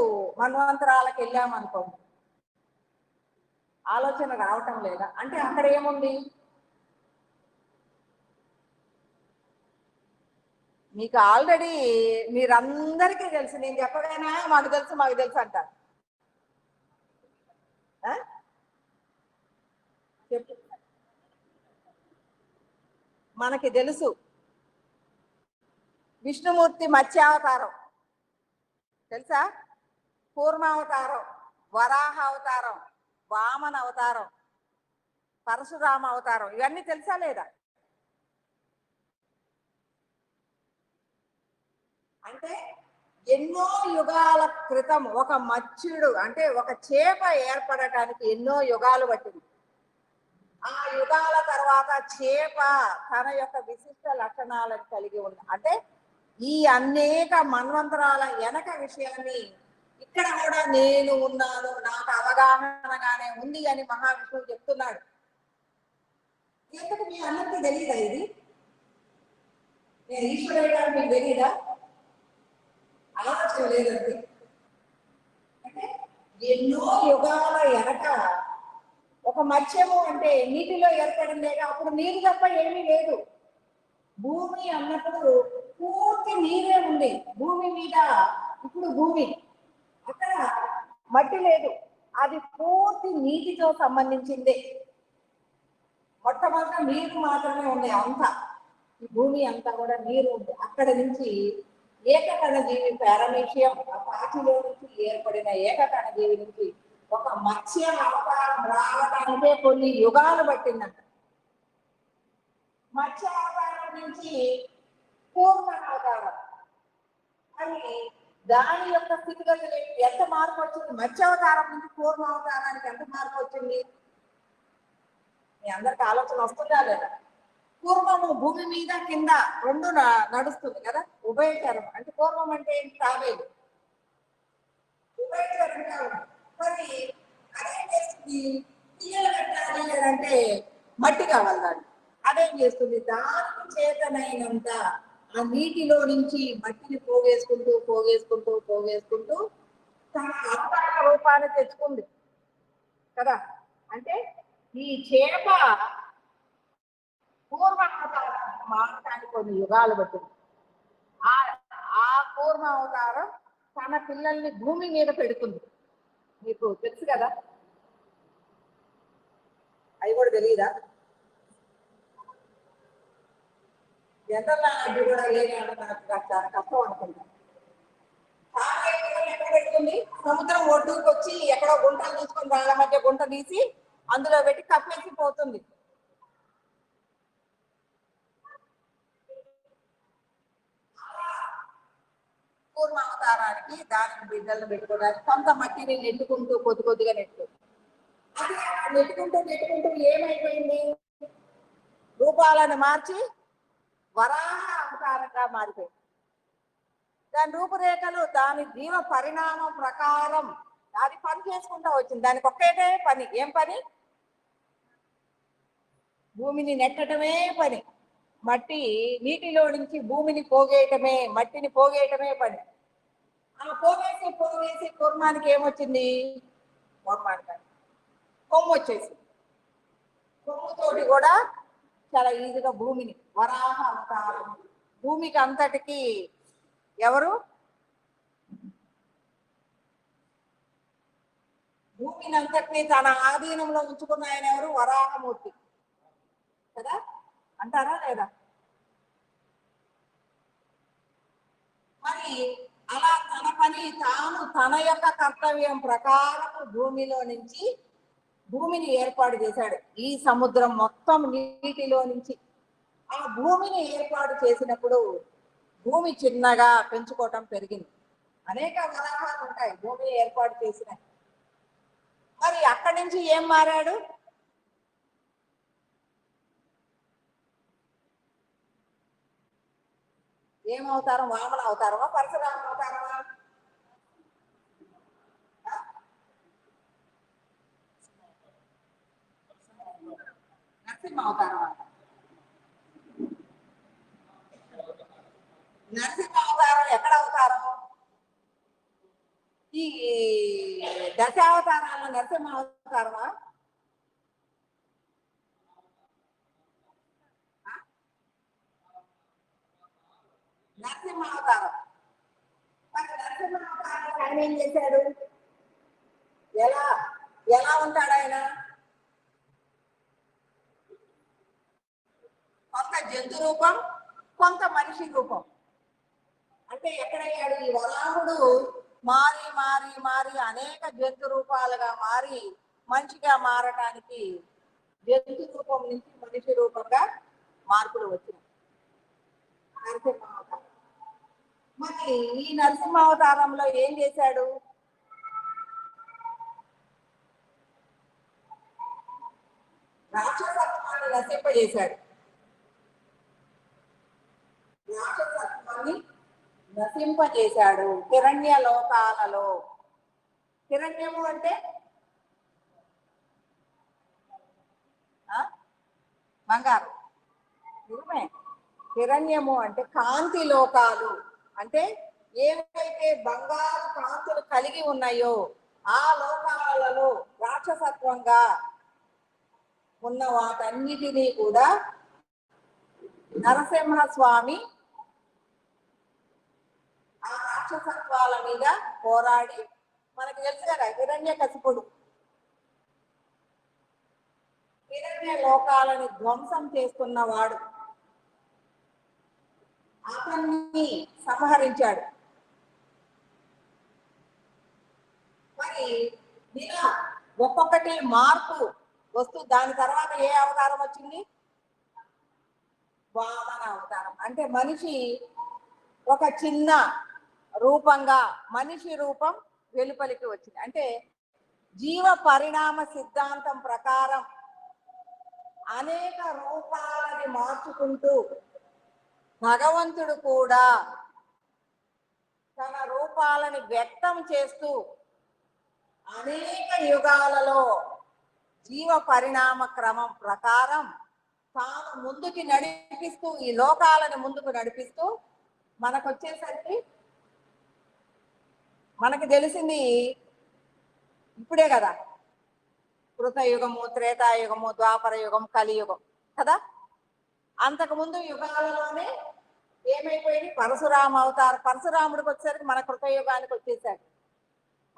మన్వంతరాలకు వెళ్ళామనుకోండి, ఆలోచన రావటం లేదా? అంటే అక్కడ ఏముంది? మీకు ఆల్రెడీ మీరందరికీ తెలుసు. నేను చెప్పగానే మాకు తెలుసు అంటారు. చెప్పు. మనకి తెలుసు విష్ణుమూర్తి మత్స్యావతారం తెలుసా? కూర్మావతారం, వరాహ అవతారం, వామన అవతారం, పరశురామ అవతారం, ఇవన్నీ తెలుసా లేదా? అంటే ఎన్నో యుగాల క్రితం ఒక మత్స్యుడు అంటే ఒక చేప ఏర్పడటానికి ఎన్నో యుగాలు పట్టింది. ఆ యుగాల తర్వాత చేప తన యొక్క విశిష్ట లక్షణాలను కలిగి ఉంది. అంటే ఈ అనేక మన్వంతరాల వెనక విషయాన్ని ఇక్కడ కూడా నేను ఉన్నాను, నాకు అవగాహనగానే ఉంది అని మహావిష్ణువు చెప్తున్నాడు. ఎందుకు మీ అందరికీ తెలియదా ఇది? నేను ఈశ్వరుడు గారు మీకు తెలియదా? ఆలోచన లేదండి. అంటే ఎన్నో యుగాల వెనక ఒక మత్స్యము అంటే నీటిలో ఏర్పడిందేగా. అప్పుడు నీరు తప్ప ఏమీ లేదు. భూమి అన్నప్పుడు పూర్తి నీరే ఉంది భూమి మీద. ఇప్పుడు భూమి అక్కడ మట్టి లేదు, అది పూర్తి నీటితో సంబంధించిందే. మొట్టమొదట నీరు మాత్రమే ఉంది అంతా. ఈ భూమి అంతా కూడా నీరు ఉంది. అక్కడ నుంచి ఏకకణ జీవి పారమీషియం, ఆ పాచిలో నుంచి ఏర్పడిన ఏకకణ జీవి నుంచి ఒక మత్స్య అవతారం రావడానికే కొన్ని యుగాలు పట్టిందంట. మత్స్య అవతారం నుంచి పూర్ణ అవతారం అని దాని యొక్క స్థితిగతులు ఎంత మార్పు వచ్చింది? మత్స్యావతారం నుంచి పూర్ణ అవతారానికి ఎంత మార్పు వచ్చింది? మీ అందరికి ఆలోచన వస్తుందా లేదా? పూర్వము భూమి మీద కింద 2 నడుస్తుంది కదా, ఉభయచరం. అంటే పూర్వం అంటే ఏంటి? తాబేలు. ఉభయచరంగా ఉంది. మరి అదేం చేస్తుంది? పిల్లలు పెట్టాలి అని అంటే మట్టి కావాలి దాన్ని. అదేం చేస్తుంది? దానికి చేతనైనంత ఆ నీటిలో నుంచి మట్టిని పోగేసుకుంటూ తన అవతార రూపాన్ని తెచ్చుకుంది కదా. అంటే ఈ చేప పూర్వ అవతారం మారటానికి కొన్ని యుగాలు పట్టింది. ఆ పూర్వ అవతారం తన పిల్లల్ని భూమి మీద పెడుతుంది. మీకు తెలుసు కదా, అవి కూడా తెలియదా? జనరల్ నాలెడ్జ్ కూడా చాలా కష్టం అనుకుంటా. ఎక్కడ పెడుతుంది? సముద్రం ఒడ్డుకు వచ్చి ఎక్కడో గుంటలు తీసుకొని వాళ్ళ మధ్య గుంట తీసి అందులో పెట్టి కప్పేసి పోతుంది. పూర్వ అవతారానికి దానికి బిడ్డలను పెట్టుకోవడానికి కొంత మట్టిని నెట్టుకుంటూ కొద్దిగా నెట్టుకుంటుంది. అది నెట్టుకుంటూ ఏమైపోయింది? రూపాలను మార్చి వరాహ అవతారంగా మారిపోయింది. దాని రూపురేఖలు దాని జీవ పరిణామం ప్రకారం అది పని చేసుకుంటూ వచ్చింది. దానికి ఒక్కటే పని. ఏం పని? భూమిని నెట్టడమే పని. మట్టి నీటిలో నుంచి భూమిని పోగేయటమే, మట్టిని పోగేయటమే పని. ఆ పోగేసి కుర్మానికి ఏమొచ్చింది? కొమ్ము వచ్చేసింది. కొమ్ముతోటి కూడా చాలా ఈజీగా భూమిని వరాహ అవతారం. భూమికి అంతటికి ఎవరు? భూమిని అంతటిని తన ఆధీనంలో ఉంచుకున్న ఆయన ఎవరు? వరాహమూర్తి కదా, అంటారా లేదా? మరి అలా తన పని తాను తన యొక్క కర్తవ్యం ప్రకారం భూమిలో నుంచి భూమిని ఏర్పాటు చేశాడు. ఈ సముద్రం మొత్తం నీటిలో నుంచి ఆ భూమిని ఏర్పాటు చేసినప్పుడు భూమి చిన్నగా పెంచుకోవటం పెరిగింది. అనేక వరాహాలు ఉంటాయి భూమిని ఏర్పాటు చేసిన. మరి అక్కడి నుంచి ఏం మారాడు? ఏమవుతారం? వామన అవతారమా, పరశురామ అవతారమా? నరసింహ అవతారమా? నరసింహ అవతారం ఎక్కడ అవతారం? ఈ దశావతారాల్లో నరసింహ అవతారమా? నరసింహ అవతారం. మరి నరసింహ అవతారం ఆయన ఏం చేశాడు? ఎలా ఎలా ఉంటాడు ఆయన? కొంత జంతు రూపం, కొంత మనిషి రూపం. అంటే ఎక్కడయ్యాడు? ఈ వరాహుడు మారి మారి మారి అనేక జంతు రూపాలుగా మారి మనిషిగా మారటానికి జంతు రూపం నుంచి మనిషి రూపంగా మార్పులు వచ్చినాయి. నరసింహావతారం. మరి ఈ నరసింహావతారంలో ఏం చేశాడు? రాక్షసత్వాన్ని నశింపజేశాడు. రాక్షసత్వాన్ని నశింపజేశాడు హిరణ్య లోకాలలో. హిరణ్యము అంటే బంగారు. నిజమే. హిరణ్యము అంటే కాంతి లోకాలు. అంటే ఏవైతే బంగారు కాంతులు కలిగి ఉన్నాయో ఆ లోకాలలో రాక్షసత్వంగా ఉన్న వాటన్నిటినీ కూడా నరసింహస్వామి ఆ రాక్షసత్వాల మీద పోరాడి, మనకు తెలుసు కదా హిరణ్యకశిపుడు హిరణ్య లోకాలను ధ్వంసం చేస్తున్నవాడు, అతన్ని సంహరించాడు. మరి ఇలా ఒక్కొక్కటి మార్పు వస్తూ దాని తర్వాత ఏ అవతారం వచ్చింది? వామన అవతారం. అంటే మనిషి ఒక చిన్న రూపంగా మనిషి రూపం వెలుపలికి వచ్చింది. అంటే జీవ పరిణామ సిద్ధాంతం ప్రకారం అనేక రూపాలని మార్చుకుంటూ భగవంతుడు కూడా తన రూపాలని వ్యక్తం చేస్తూ అనేక యుగాలలో జీవ పరిణామ క్రమం ప్రకారం తాను ముందుకి నడిపిస్తూ ఈ లోకాలను ముందుకు నడిపిస్తూ మనకు వచ్చేసరికి మనకి తెలిసింది ఇప్పుడే కదా, కృతయుగము, త్రేతాయుగము, ద్వాపర యుగం, కలియుగం కదా. అంతకుముందు యుగాలలోనే ఏమైపోయింది? పరశురామ అవతారం. పరశురాముడికి వచ్చేసరికి మన కృతయుగానికి వచ్చేసాడు.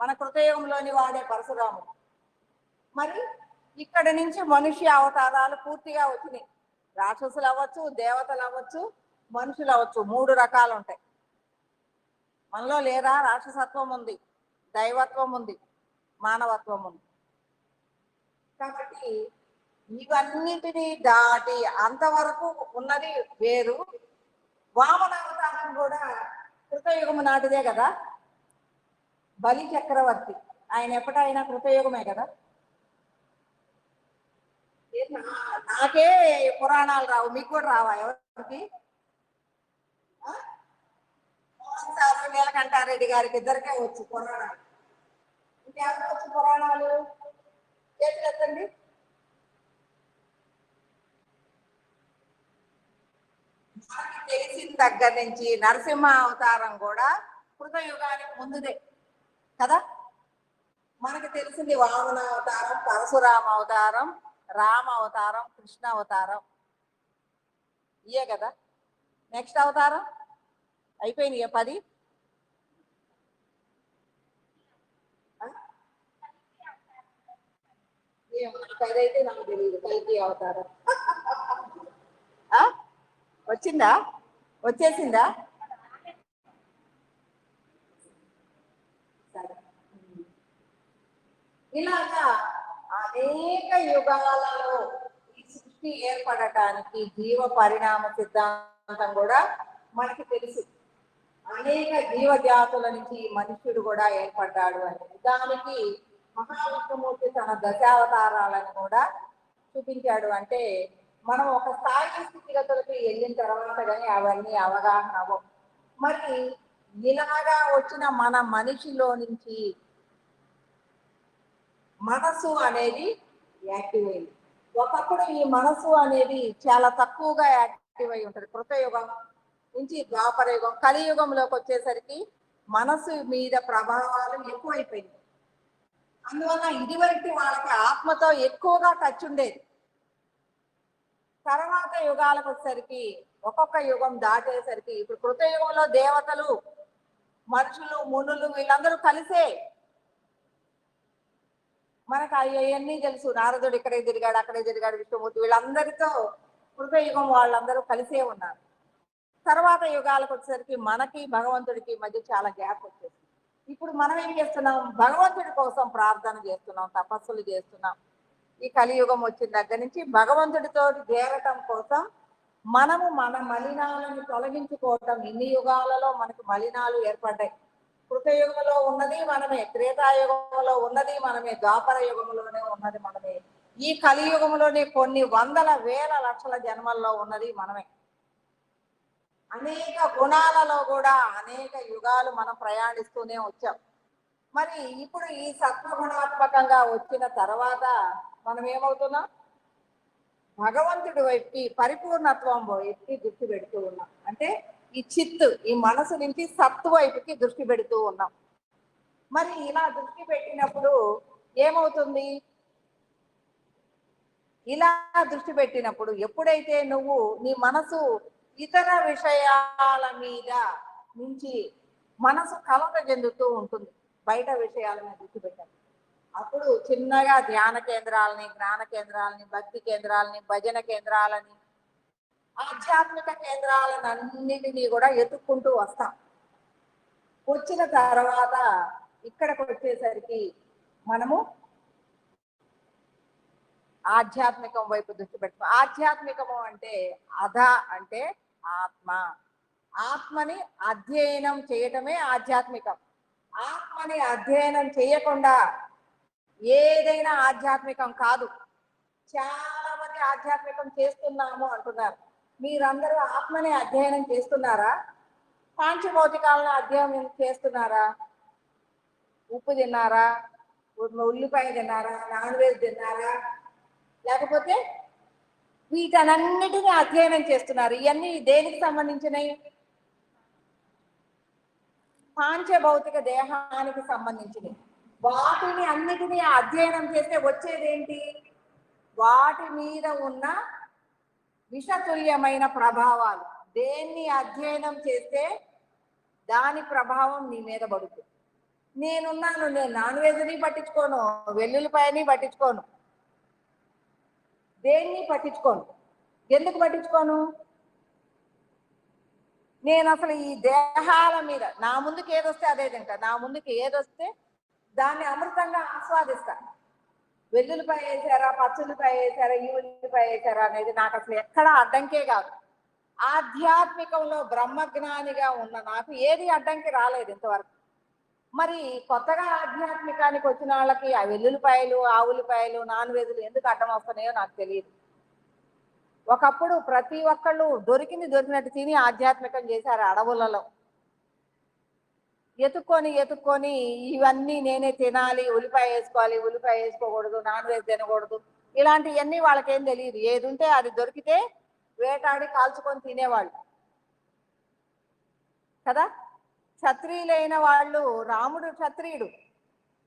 మన కృతయుగంలోని వాడే పరశురాముడు. మరి ఇక్కడి నుంచి మనుష్య అవతారాలు పూర్తిగా వచ్చినాయి. రాక్షసులు అవ్వచ్చు, దేవతలు అవ్వచ్చు, మనుషులు అవ్వచ్చు. 3 రకాలు ఉంటాయి. మనలో లేదా? రాక్షసత్వం ఉంది, దైవత్వం ఉంది, మానవత్వం ఉంది. కాబట్టి ఇవన్నిటినీ దాటి అంతవరకు ఉన్నది వేరు. వామన అవతారం కూడా కృతయుగము నాటిదే కదా. బలి చక్రవర్తి ఆయన ఎప్పటైనా కృతయుగమే కదా. నాకే పురాణాలు రావు, మీకు కూడా రావా? ఎవరికి? మోహన్ సారు, నీలకంఠారెడ్డి గారికి ఇద్దరికే వచ్చు పురాణాలు. ఇంకెవరికి వచ్చు పురాణాలు? చేతులెత్తండి. మనకి తెలిసిన దగ్గర నుంచి నరసింహ అవతారం కూడా కృతయుగానికి ముందుదే కదా. మనకు తెలిసింది వామన అవతారం, పరశురామ అవతారం, రామ అవతారం, కృష్ణ అవతారం, ఇయే కదా. నెక్స్ట్ అవతారం అయిపోయినాయి 10. అదైతే నాకు తెలియదు. కల్కి అవతారం వచ్చిందా? వచ్చేసిందా? ఇలాగా అనేక యుగాలలో ఈ సృష్టి ఏర్పడటానికి జీవ పరిణామ సిద్ధాంతం కూడా మనకి తెలుసు. అనేక జీవజాతుల నుంచి మనుష్యుడు కూడా ఏర్పడ్డాడు అని. దానికి మహావిష్ణుమూర్తి తన దశావతారాలను కూడా చూపించాడు. అంటే మనం ఒక స్థాయి స్థితిగతులకి వెళ్ళిన తర్వాత కానీ అవన్నీ అవగాహన అవ్వవు. మరి ఇలాగా వచ్చిన మన మనిషిలో నుంచి మనసు అనేది యాక్టివ్ అయింది. ఒకప్పుడు ఈ మనసు అనేది చాలా తక్కువగా యాక్టివ్ అయి ఉంటుంది. కృతయుగం నుంచి ద్వాపర యుగం, కలియుగంలోకి వచ్చేసరికి మనసు మీద ప్రభావాలు ఎక్కువైపోయింది. అందువల్ల ఇదివరకు వాళ్ళకి ఆత్మతో ఎక్కువగా టచ్ ఉండేది. తర్వాత యుగాలకు వచ్చేసరికి ఒక్కొక్క యుగం దాటేసరికి ఇప్పుడు కృతయుగంలో దేవతలు, మనుషులు, మునులు వీళ్ళందరూ కలిసే మనకు అవన్నీ తెలుసు. నారదుడు ఇక్కడే తిరిగాడు, అక్కడే తిరిగాడు, విష్ణుమూర్తి వీళ్ళందరితో కృతయుగం వాళ్ళందరూ కలిసే ఉన్నారు. తర్వాత యుగాలకు వచ్చేసరికి మనకి భగవంతుడికి మధ్య చాలా గ్యాప్ వచ్చేసింది. ఇప్పుడు మనం ఏం చేస్తున్నాం? భగవంతుడి కోసం ప్రార్థన చేస్తున్నాం, తపస్సులు చేస్తున్నాం. ఈ కలియుగం వచ్చిన దగ్గర నుంచి భగవంతుడితో చేరటం కోసం మనము మన మలినాలను తొలగించుకోవటం. ఇన్ని యుగాలలో మనకు మలినాలు ఏర్పడ్డాయి. కృతయుగంలో ఉన్నది మనమే, త్రేతాయుగంలో ఉన్నది మనమే, ద్వాపర యుగంలోనే ఉన్నది మనమే, ఈ కలియుగంలోనే కొన్ని వందల వేల లక్షల జన్మల్లో ఉన్నది మనమే. అనేక గుణాలలో కూడా అనేక యుగాలు మనం ప్రయాణిస్తూనే వచ్చాం. మరి ఇప్పుడు ఈ సత్వగుణాత్మకంగా వచ్చిన తర్వాత మనం ఏమవుతున్నాం? భగవంతుడి వైపుకి, పరిపూర్ణత్వం వైపుకి దృష్టి పెడుతూ ఉన్నాం. అంటే ఈ చిత్తు, ఈ మనసు నుంచి సత్తు వైపుకి దృష్టి పెడుతూ ఉన్నాం. మరి ఇలా దృష్టి పెట్టినప్పుడు ఏమవుతుంది? ఇలా దృష్టి పెట్టినప్పుడు ఎప్పుడైతే నువ్వు నీ మనసు ఇతర విషయాల మీద నుంచి మనసు కలత చెందుతూ ఉంటుంది, బయట విషయాల మీద దృష్టి పెట్టాలి. అప్పుడు చిన్నగా ధ్యాన కేంద్రాలని, జ్ఞాన కేంద్రాలని, భక్తి కేంద్రాలని, భజన కేంద్రాలని, ఆధ్యాత్మిక కేంద్రాలను అన్నిటినీ కూడా ఎత్తుక్కుంటూ వస్తాం. వచ్చిన తర్వాత ఇక్కడికి వచ్చేసరికి మనము ఆధ్యాత్మికం వైపు దృష్టి పెట్టుకో. ఆధ్యాత్మికము అంటే అంటే ఆత్మ. ఆత్మని అధ్యయనం చేయటమే ఆధ్యాత్మికం. ఆత్మని అధ్యయనం చేయకుండా ఏదైనా ఆధ్యాత్మికం కాదు. చాలా మంది ఆధ్యాత్మికం చేస్తున్నాము అంటున్నారు. మీరందరూ ఆత్మని అధ్యయనం చేస్తున్నారా? పాంచభౌతికాలను అధ్యయనం చేస్తున్నారా? ఉప్పు తిన్నారా? ఉల్లిపాయ తిన్నారా? నాన్ వెజ్ తిన్నారా? లేకపోతే వీటన్నిటిని అధ్యయనం చేస్తున్నారు. ఇవన్నీ దేనికి సంబంధించినవి? పాంచభౌతిక దేహానికి సంబంధించినవి. వాటిని అన్నిటినీ అధ్యయనం చేస్తే వచ్చేదేంటి? వాటి మీద ఉన్న విషతుల్యమైన ప్రభావాలు. దేన్ని అధ్యయనం చేస్తే దాని ప్రభావం నీ మీద పడుతుంది. నేనున్నాను, నేను నాన్ వెజ్ని పట్టించుకోను, వెల్లుల్లిపాయని పట్టించుకోను, దేన్ని పట్టించుకోను. ఎందుకు పట్టించుకోను? నేను అసలు ఈ దేహాల మీద నా ముందుకు ఏదొస్తే అదే తింటా, నా ముందుకు ఏదొస్తే దాన్ని అమృతంగా ఆస్వాదిస్తా. వెల్లుల్లిపాయ వేసారా, పచ్చుల్లిపాయ వేసారా, ఈ ఉల్లిపాయ వేసారా అనేది నాకు అసలు ఎక్కడా అడ్డంకే కాదు. ఆధ్యాత్మికంలో బ్రహ్మజ్ఞానిగా ఉన్న నాకు ఏది అడ్డంకి రాలేదు ఇంతవరకు. మరి కొత్తగా ఆధ్యాత్మికానికి వచ్చిన వాళ్ళకి ఆ వెల్లుల్లిపాయలు, ఆ ఉల్లిపాయలు, నాన్ వెజ్లు ఎందుకు అడ్డం వస్తున్నాయో నాకు తెలియదు. ఒకప్పుడు ప్రతి ఒక్కళ్ళు దొరికినట్టు తిని ఆధ్యాత్మికం చేశారు. అడవులలో ఎత్తుక్కొని ఇవన్నీ నేనే తినాలి, ఉల్లిపాయ వేసుకోవాలి, ఉల్లిపాయ వేసుకోకూడదు, నాన్ వెజ్ తినకూడదు, ఇలాంటివన్నీ వాళ్ళకేం తెలియదు. ఏది ఉంటే అది దొరికితే వేటాడి కాల్చుకొని తినేవాళ్ళు కదా. క్షత్రియులైన వాళ్ళు, రాముడు క్షత్రియుడు,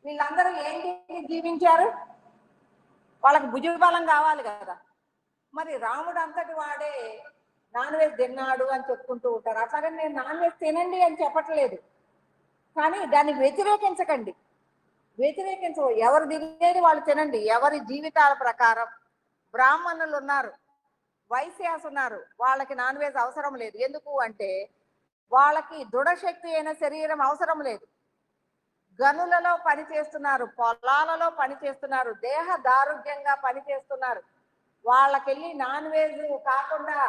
వీళ్ళందరూ ఏంటి జీవించారు? వాళ్ళకి భుజబలం కావాలి కదా. మరి రాముడు అంతటి వాడే నాన్ వెజ్ తిన్నాడు అని చెప్పుకుంటూ ఉంటారు. అట్లాగని నేను నాన్ వెజ్ తినండి అని చెప్పట్లేదు, కానీ దాన్ని వ్యతిరేకించకండి. ఎవరు తినేది వాళ్ళు తినండి. ఎవరి జీవితాల ప్రకారం. బ్రాహ్మణులు ఉన్నారు, వైశ్యాస్ ఉన్నారు, వాళ్ళకి నాన్ వెజ్ అవసరం లేదు. ఎందుకు అంటే వాళ్ళకి దృఢశక్తి అయిన శరీరం అవసరం లేదు. గనులలో పని చేస్తున్నారు, పొలాలలో పని చేస్తున్నారు, దేహ దారుఢ్యంగా పని చేస్తున్నారు. వాళ్ళకెళ్ళి నాన్ వెజ్ కాకుండా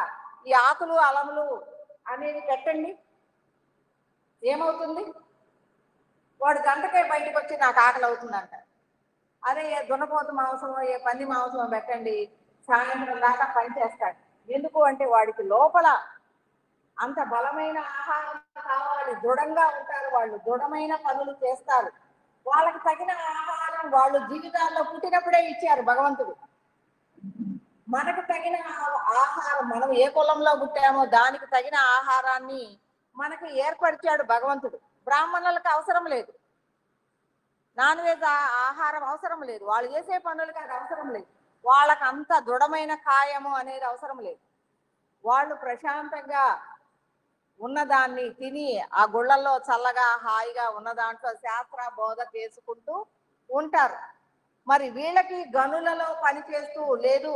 ఈ ఆకులు అలములు అనేది పెట్టండి, ఏమవుతుంది? వాడు గంటకే బయటకు వచ్చి నాకు ఆకలి అవుతుందంట. అదే ఏ దున్నపోతు మాంసమో ఏ పంది మాంసమో పెట్టండి, సాయంత్రం దాకా పని చేస్తాడు. ఎందుకు అంటే వాడికి లోపల అంత బలమైన ఆహారం కావాలి, దృఢంగా ఉంటారు వాళ్ళు, దృఢమైన పనులు చేస్తారు. వాళ్ళకి తగిన ఆహారం వాళ్ళు జీవితాల్లో పుట్టినప్పుడే ఇచ్చారు భగవంతుడు. మనకు తగిన ఆహారం, మనం ఏ కులంలో పుట్టామో దానికి తగిన ఆహారాన్ని మనకు ఏర్పరిచాడు భగవంతుడు. బ్రాహ్మణులకు అవసరం లేదు, నాన్ వెజ్ ఆహారం అవసరం లేదు, వాళ్ళు చేసే పనులకి అది అవసరం లేదు, వాళ్ళకి అంత దృఢమైన కాయము అనేది అవసరం లేదు. వాళ్ళు ప్రశాంతంగా ఉన్నదాన్ని తిని ఆ గుళ్ళల్లో చల్లగా హాయిగా ఉన్న దాంట్లో శాస్త్ర బోధ చేసుకుంటూ ఉంటారు. మరి వీళ్ళకి గనులలో పని చేస్తూ లేదు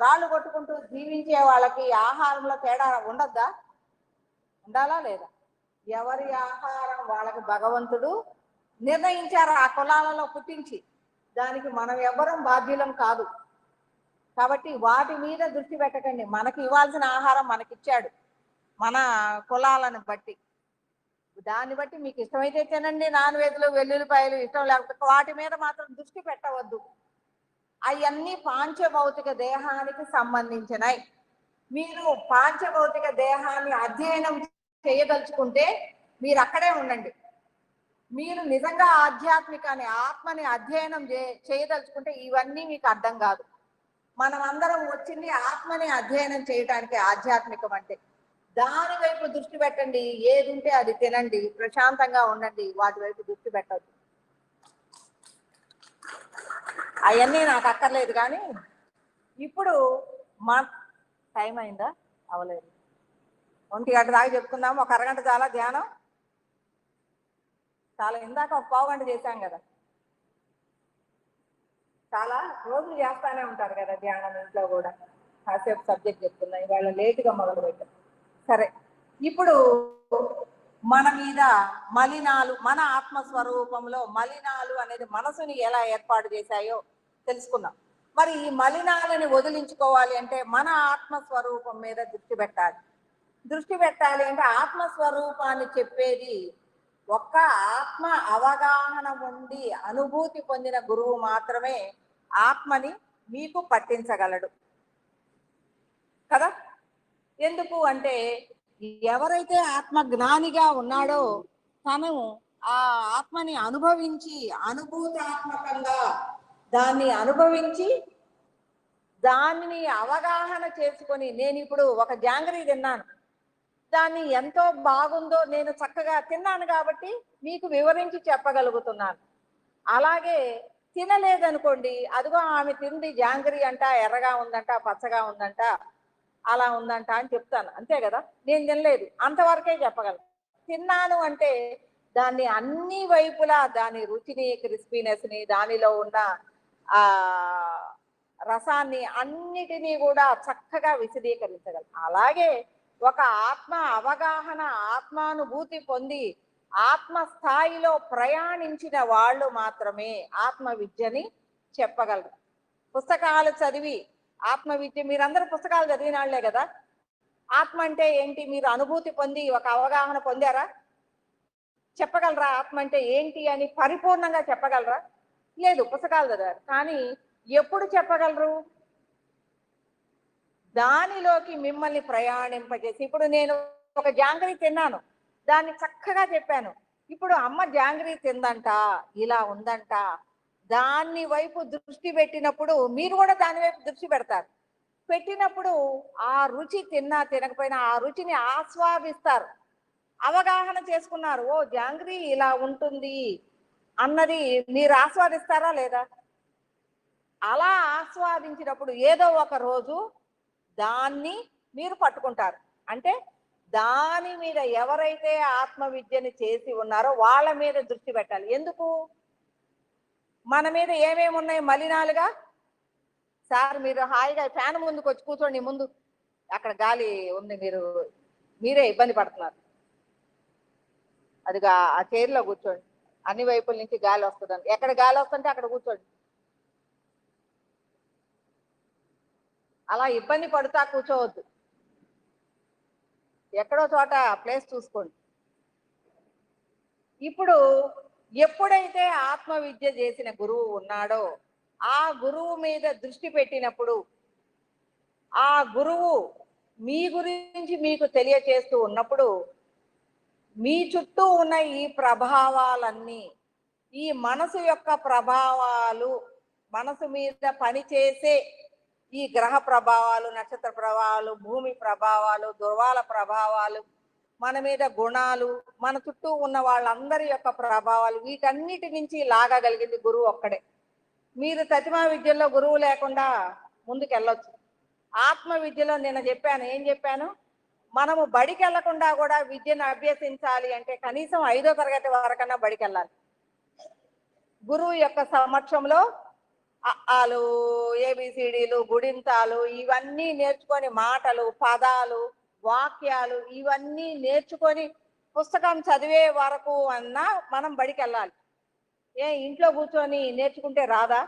రాళ్ళు కొట్టుకుంటూ జీవించే వాళ్ళకి ఆహారంలో తేడా ఉండద్దా? ఉండాలా లేదా? ఎవరి ఆహారం వాళ్ళకి భగవంతుడు నిర్ణయించారు ఆ కులాలలో పుట్టించి. దానికి మనం ఎవరం బాధ్యులం కాదు. కాబట్టి వాటి మీద దృష్టి పెట్టకండి. మనకి ఇవ్వాల్సిన ఆహారం మనకిచ్చాడు మన కులాలను బట్టి. దాన్ని బట్టి మీకు ఇష్టమైతే తినండి నాన్ వెజ్లు, వెల్లుల్లిపాయలు, ఇష్టం లేకపోతే వాటి మీద మాత్రం దృష్టి పెట్టవద్దు. అవన్నీ పాంచభౌతిక దేహానికి సంబంధించినవి. మీరు పాంచభౌతిక దేహాన్ని అధ్యయనం చేయదలుచుకుంటే మీరు అక్కడే ఉండండి. మీరు నిజంగా ఆధ్యాత్మికాన్ని, ఆత్మని అధ్యయనం చేయదలుచుకుంటే ఇవన్నీ మీకు అర్థం కాదు. మనం అందరం వచ్చింది ఆత్మని అధ్యయనం చేయటానికి. ఆధ్యాత్మికం అంటే దాని వైపు దృష్టి పెట్టండి. ఏది ఉంటే అది తినండి, ప్రశాంతంగా ఉండండి, వాటి వైపు దృష్టి పెట్టద్దు. అవన్నీ నాకు అక్కర్లేదు. కానీ ఇప్పుడు మా టైం అయిందా? అవలేదు. 1 గంట దాకా చెప్పుకుందాము. ఒక అరగంట చాలా ధ్యానం చాలా. ఇందాక ఒక పావు గంట చేశాం కదా. చాలా రోజులు చేస్తానే ఉంటారు కదా ధ్యానం ఇంట్లో కూడా. కాసేపు సబ్జెక్ట్ చెప్తున్నా, ఇవాళ లేటుగా మొదలు పెట్టాం. సరే, ఇప్పుడు మన మీద మలినాలు, మన ఆత్మస్వరూపంలో మలినాలు అనేది మనసుని ఎలా ఏర్పాటు చేశాయో తెలుసుకున్నాం. మరి ఈ మలినాలని వదిలించుకోవాలి అంటే మన ఆత్మస్వరూపం మీద దృష్టి పెట్టాలి. దృష్టి పెట్టాలి అంటే ఆత్మస్వరూపాన్ని చెప్పేది ఒక్క ఆత్మ అవగాహన ఉండి అనుభూతి పొందిన గురువు మాత్రమే ఆత్మని మీకు పట్టించగలడు కదా. ఎందుకు అంటే ఎవరైతే ఆత్మ జ్ఞానిగా ఉన్నాడో తను ఆ ఆత్మని అనుభవించి అనుభూతాత్మకంగా దాన్ని అనుభవించి దాన్ని అవగాహన చేసుకొని, నేను ఇప్పుడు ఒక జాంగ్రీ తిన్నాను, దాన్ని ఎంతో బాగుందో నేను చక్కగా తిన్నాను కాబట్టి మీకు వివరించి చెప్పగలుగుతున్నాను. అలాగే తినలేదనుకోండి, అదిగో ఆమె తిండి జాంగ్రీ అంట, ఎర్రగా ఉందంట, పచ్చగా ఉందంట, అలా ఉందంట అని చెప్తాను, అంతే కదా. నేను తినలేదు అంతవరకే చెప్పగలను. తిన్నాను అంటే దాన్ని అన్ని వైపులా దాని రుచిని, క్రిస్పీనెస్ని, దానిలో ఉన్న ఆ రసాన్ని అన్నిటినీ కూడా చక్కగా విశదీకరించగలం. అలాగే ఒక ఆత్మ అవగాహన, ఆత్మానుభూతి పొంది ఆత్మ స్థాయిలో ప్రయాణించిన వాళ్ళు మాత్రమే ఆత్మ విద్యని చెప్పగలరు. పుస్తకాలు చదివి ఆత్మ విద్య, మీరందరూ పుస్తకాలు చదివిన వాళ్లే కదా. ఆత్మ అంటే ఏంటి మీరు అనుభూతి పొంది ఒక అవగాహన పొందారా? చెప్పగలరా ఆత్మ అంటే ఏంటి అని పరిపూర్ణంగా చెప్పగలరా? లేదు, పుస్తకాలు చదివారు. కానీ ఎప్పుడు చెప్పగలరు? దానిలోకి మిమ్మల్ని ప్రయాణింపజేసి. ఇప్పుడు నేను ఒక జాంగ్రీ తిన్నాను, దాన్ని చక్కగా చెప్పాను. ఇప్పుడు అమ్మ జాంగ్రీ తిందంట, ఇలా ఉందంట, దాన్ని వైపు దృష్టి పెట్టినప్పుడు మీరు కూడా దాని వైపు దృష్టి పెడతారు. పెట్టినప్పుడు ఆ రుచి తిన్నా తినకపోయినా ఆ రుచిని ఆస్వాదిస్తారు. అవగాహన చేసుకున్నారు, ఓ జాంగ్రీ ఇలా ఉంటుంది అన్నది మీరు ఆస్వాదిస్తారా లేదా? అలా ఆస్వాదించినప్పుడు ఏదో ఒక రోజు దాన్ని మీరు పట్టుకుంటారు. అంటే దాని మీద ఎవరైతే ఆత్మ విద్యని చేసి ఉన్నారో వాళ్ళ మీద దృష్టి పెట్టాలి. ఎందుకు? మన మీద ఏమేమి ఉన్నాయి మలినాలుగా? సార్ మీరు హాయిగా ఫ్యాన్ ముందుకు వచ్చి కూర్చోండి, ముందు అక్కడ గాలి ఉంది, మీరే ఇబ్బంది పడుతున్నారు. అదిగా ఆ చైర్లో కూర్చోండి. అన్ని వైపుల నుంచి గాలి వస్తుందని. ఎక్కడ గాలి వస్తుంటే అక్కడ కూర్చోండి. అలా ఇబ్బంది పడుతా కూర్చోవద్దు. ఎక్కడో చోట ప్లేస్ చూసుకోండి. ఇప్పుడు ఎప్పుడైతే ఆత్మ విద్య చేసిన గురువు ఉన్నాడో ఆ గురువు మీద దృష్టి పెట్టినప్పుడు ఆ గురువు మీ గురించి మీకు తెలియచేస్తూ ఉన్నప్పుడు మీ చుట్టూ ఉన్న ఈ ప్రభావాలన్నీ, ఈ మనసు యొక్క ప్రభావాలు, మనసు మీద పనిచేసే ఈ గ్రహ ప్రభావాలు, నక్షత్ర ప్రభావాలు, భూమి ప్రభావాలు, దుర్వాల ప్రభావాలు, మన మీద గుణాలు, మన చుట్టూ ఉన్న వాళ్ళందరి యొక్క ప్రభావాలు, వీటన్నిటి నుంచి లాగగలిగింది గురువు ఒక్కడే. మీరు తతిమా విద్యలో గురువు లేకుండా ముందుకు వెళ్ళొచ్చు. ఆత్మ విద్యలో నేను చెప్పాను, ఏం చెప్పాను? మనము బడికి వెళ్లకుండా కూడా విద్యను అభ్యసించాలి అంటే కనీసం 5వ తరగతి వరకన్నా బడికి వెళ్ళాలి. గురువు యొక్క సమక్షంలో అలు, ఏబిసిడీలు, గుడింతాలు ఇవన్నీ నేర్చుకొని, మాటలు, పదాలు, వాక్యాలు ఇవన్నీ నేర్చుకొని పుస్తకం చదివే వరకు అన్నా మనం బడికి వెళ్ళాలి. ఇంట్లో కూర్చొని నేర్చుకుంటే రాదా?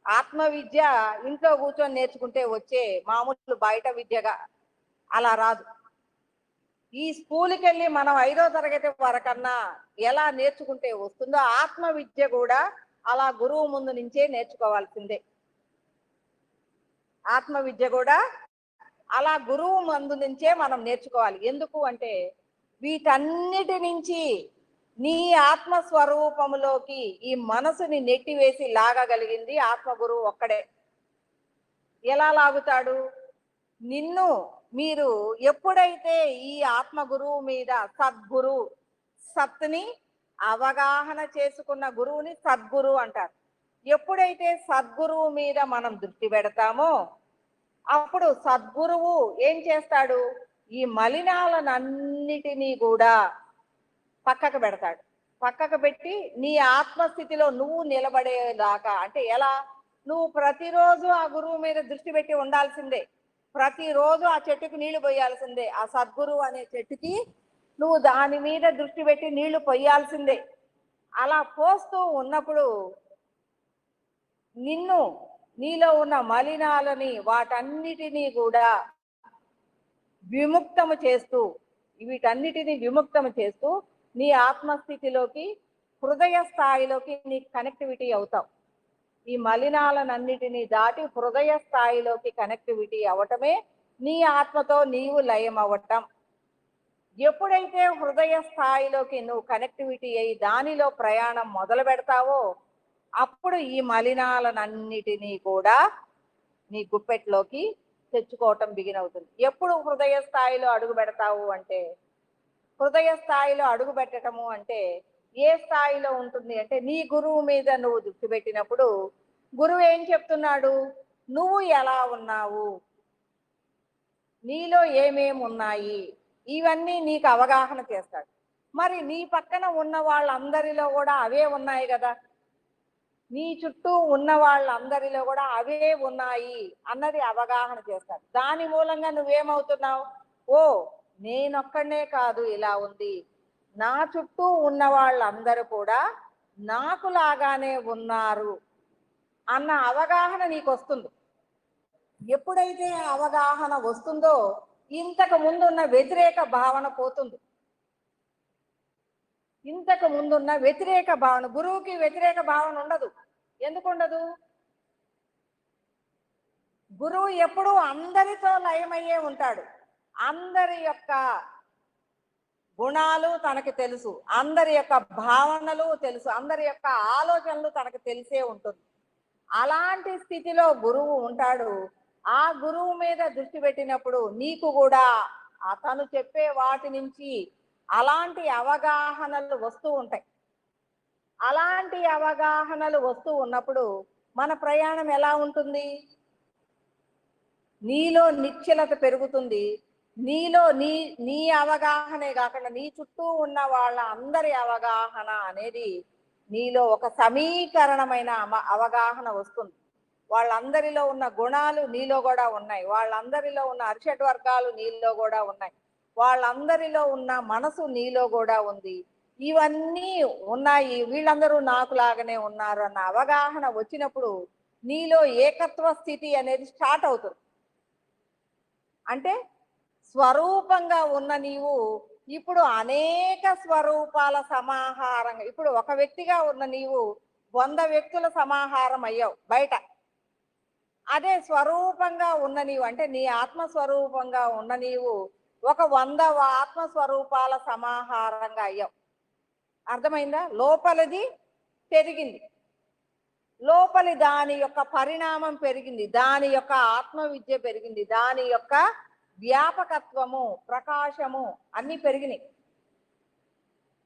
ఆత్మ విద్య ఇంట్లో కూర్చొని నేర్చుకుంటే వచ్చే మామూలు బయట విద్యగా అలా రాదు. ఈ స్కూల్కి వెళ్ళి మనం 5వ తరగతి వరకన్నా ఎలా నేర్చుకుంటే వస్తుందో ఆత్మ విద్య కూడా అలా గురువు ముందు నుంచే నేర్చుకోవాల్సిందే. ఆత్మ విద్య కూడా అలా గురువు ముందు నుంచే మనం నేర్చుకోవాలి. ఎందుకు అంటే వీటన్నిటి నుంచి నీ ఆత్మస్వరూపములోకి ఈ మనసుని నెట్టివేసి లాగగలిగింది ఆత్మ గురువు ఒక్కడే. ఎలా లాగుతాడు? నిన్ను మీరు ఎప్పుడైతే ఈ ఆత్మ గురువు మీద సద్గురు, సత్ని అవగాహన చేసుకున్న గురువుని సద్గురు అంటారు. ఎప్పుడైతే సద్గురువు మీద మనం దృష్టి పెడతామో అప్పుడు సద్గురువు ఏం చేస్తాడు? ఈ మలినాలన్నిటినీ కూడా పక్కకు పెడతాడు. పక్కకు పెట్టి నీ ఆత్మస్థితిలో నువ్వు నిలబడేదాకా, అంటే ఎలా? నువ్వు ప్రతిరోజు ఆ గురువు మీద దృష్టి పెట్టి ఉండాల్సిందే. ప్రతిరోజు ఆ చెట్టుకు నీళ్లు పోయాల్సిందే. ఆ సద్గురువు అనే చెట్టుకి నువ్వు దాని మీద దృష్టి పెట్టి నీళ్లు పోయాల్సిందే. అలా పోస్తూ ఉన్నప్పుడు నిన్ను, నీలో ఉన్న మలినాలని వాటన్నిటినీ కూడా విముక్తము చేస్తూ, వీటన్నిటినీ విముక్తము చేస్తూ నీ ఆత్మస్థితిలోకి, హృదయ స్థాయిలోకి నీ కనెక్టివిటీ అవుతావు. ఈ మలినాలన్నిటినీ దాటి హృదయ స్థాయిలోకి కనెక్టివిటీ అవటమే నీ ఆత్మతో నీవు లయం అవ్వటం. ఎప్పుడైతే హృదయ స్థాయిలోకి నువ్వు కనెక్టివిటీ అయ్యి దానిలో ప్రయాణం మొదలు పెడతావో అప్పుడు ఈ మలినాలన్నిటినీ కూడా నీ గుప్పెట్లోకి తెచ్చుకోవటం బిగిన్ అవుతుంది. ఎప్పుడు హృదయ స్థాయిలో అడుగు పెడతావు అంటే, హృదయ స్థాయిలో అడుగు పెట్టడము అంటే ఏ స్థాయిలో ఉంటుంది అంటే, నీ గురువు మీద నువ్వు దృష్టి పెట్టినప్పుడు గురువు ఏం చెప్తున్నాడు? నువ్వు ఎలా ఉన్నావు, నీలో ఏమేమి ఉన్నాయి, ఇవన్నీ నీకు అవగాహన చేస్తాడు. మరి నీ పక్కన ఉన్న వాళ్ళందరిలో కూడా అవే ఉన్నాయి కదా, నీ చుట్టూ ఉన్న వాళ్ళందరిలో కూడా అవే ఉన్నాయి అన్నది అవగాహన చేస్తాడు. దాని మూలంగా నువ్వేమవుతున్నావు? ఓ, నేనొక్కడనే కాదు ఇలా ఉంది, నా చుట్టూ ఉన్న వాళ్ళందరూ కూడా నాకు లాగానే ఉన్నారు అన్న అవగాహన నీకు వస్తుంది. ఎప్పుడైతే అవగాహన వస్తుందో ఇంతకు ముందున్న వ్యతిరేక భావన పోతుంది. ఇంతకు ముందున్న వ్యతిరేక భావన, గురువుకి వ్యతిరేక భావన ఉండదు. ఎందుకు ఉండదు? గురువు ఎప్పుడూ అందరితో లయమయ్యే ఉంటాడు. అందరి యొక్క గుణాలు తనకు తెలుసు, అందరి యొక్క భావనలు తెలుసు, అందరి యొక్క ఆలోచనలు తనకు తెలిసే ఉంటుంది. అలాంటి స్థితిలో గురువు ఉంటాడు. ఆ గురువు మీద దృష్టి పెట్టినప్పుడు నీకు కూడా అతను చెప్పే వాటి నుంచి అలాంటి అవగాహనలు వస్తూ ఉంటాయి. అలాంటి అవగాహనలు వస్తూ ఉన్నప్పుడు మన ప్రయాణం ఎలా ఉంటుంది? నీలో నిశ్చలత పెరుగుతుంది. నీలో నీ అవగాహనే కాకుండా నీ చుట్టూ ఉన్న వాళ్ళ అందరి అవగాహన అనేది నీలో ఒక సమీకరణమైన అవగాహన వస్తుంది. వాళ్ళందరిలో ఉన్న గుణాలు నీలో కూడా ఉన్నాయి, వాళ్ళందరిలో ఉన్న అరిషడ్ వర్గాలు నీలో కూడా ఉన్నాయి, వాళ్ళందరిలో ఉన్న మనసు నీలో కూడా ఉంది. ఇవన్నీ ఉన్నాయి, వీళ్ళందరూ నాకు లాగానే ఉన్నారు అన్న అవగాహన వచ్చినప్పుడు నీలో ఏకత్వ స్థితి అనేది స్టార్ట్ అవుతుంది. అంటే స్వరూపంగా ఉన్న నీవు ఇప్పుడు అనేక స్వరూపాల సమాహారంగా, ఇప్పుడు ఒక వ్యక్తిగా ఉన్న నీవు 100 వ్యక్తుల సమాహారం అయ్యావు బయట. అదే స్వరూపంగా ఉన్న నీవు అంటే నీ ఆత్మస్వరూపంగా ఉన్న నీవు ఒక 100 ఆత్మస్వరూపాల సమాహారంగా అయ్యావు. అర్థమైందా? లోపలిది పెరిగింది, లోపలి దాని యొక్క పరిణామం పెరిగింది, దాని యొక్క ఆత్మ విద్య పెరిగింది, దాని యొక్క వ్యాపకత్వము ప్రకాశము అన్ని పెరిగినాయి.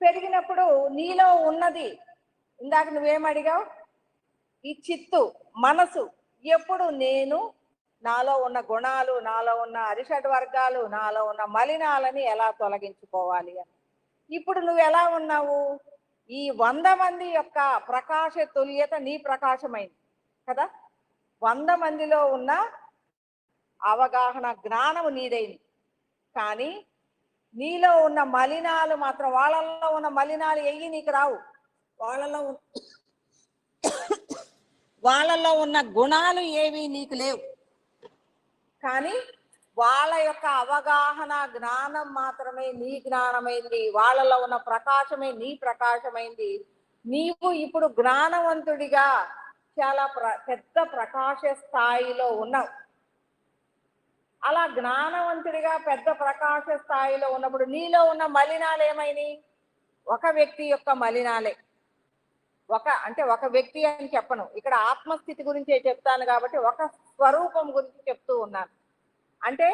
పెరిగినప్పుడు నీలో ఉన్నది, ఇందాక నువ్వేమడిగావు, ఈ చిత్తు మనసు ఎప్పుడు నేను నాలో ఉన్న గుణాలు, నాలో ఉన్న అరిషడ్ వర్గాలు, నాలో ఉన్న మలినాలని ఎలా తొలగించుకోవాలి అని. ఇప్పుడు నువ్వు ఎలా ఉన్నావు? ఈ 100 మంది యొక్క ప్రకాశ తుల్యత నీ ప్రకాశమైంది కదా. 100 మందిలో ఉన్న అవగాహన జ్ఞానము నీదైంది. కానీ నీలో ఉన్న మలినాలు మాత్రం, వాళ్ళల్లో ఉన్న మలినాలు ఎయ్యి నీకు రావు. వాళ్ళలో ఉన్న గుణాలు ఏవి నీకు లేవు. కానీ వాళ్ళ యొక్క అవగాహన జ్ఞానం మాత్రమే నీ జ్ఞానమైంది, వాళ్ళలో ఉన్న ప్రకాశమే నీ ప్రకాశమైంది. నీవు ఇప్పుడు జ్ఞానవంతుడిగా చాలా పెద్ద ప్రకాశ స్థాయిలో ఉన్నావు. అలా జ్ఞానవంతుడిగా పెద్ద ప్రకాశ స్థాయిలో ఉన్నప్పుడు నీలో ఉన్న మలినాలు ఏమైనాయి? ఒక వ్యక్తి యొక్క మలినాలే. ఒక వ్యక్తి అని చెప్పను, ఇక్కడ ఆత్మస్థితి గురించే చెప్తాను కాబట్టి ఒక స్వరూపం గురించి చెప్తూ ఉన్నాను. అంటే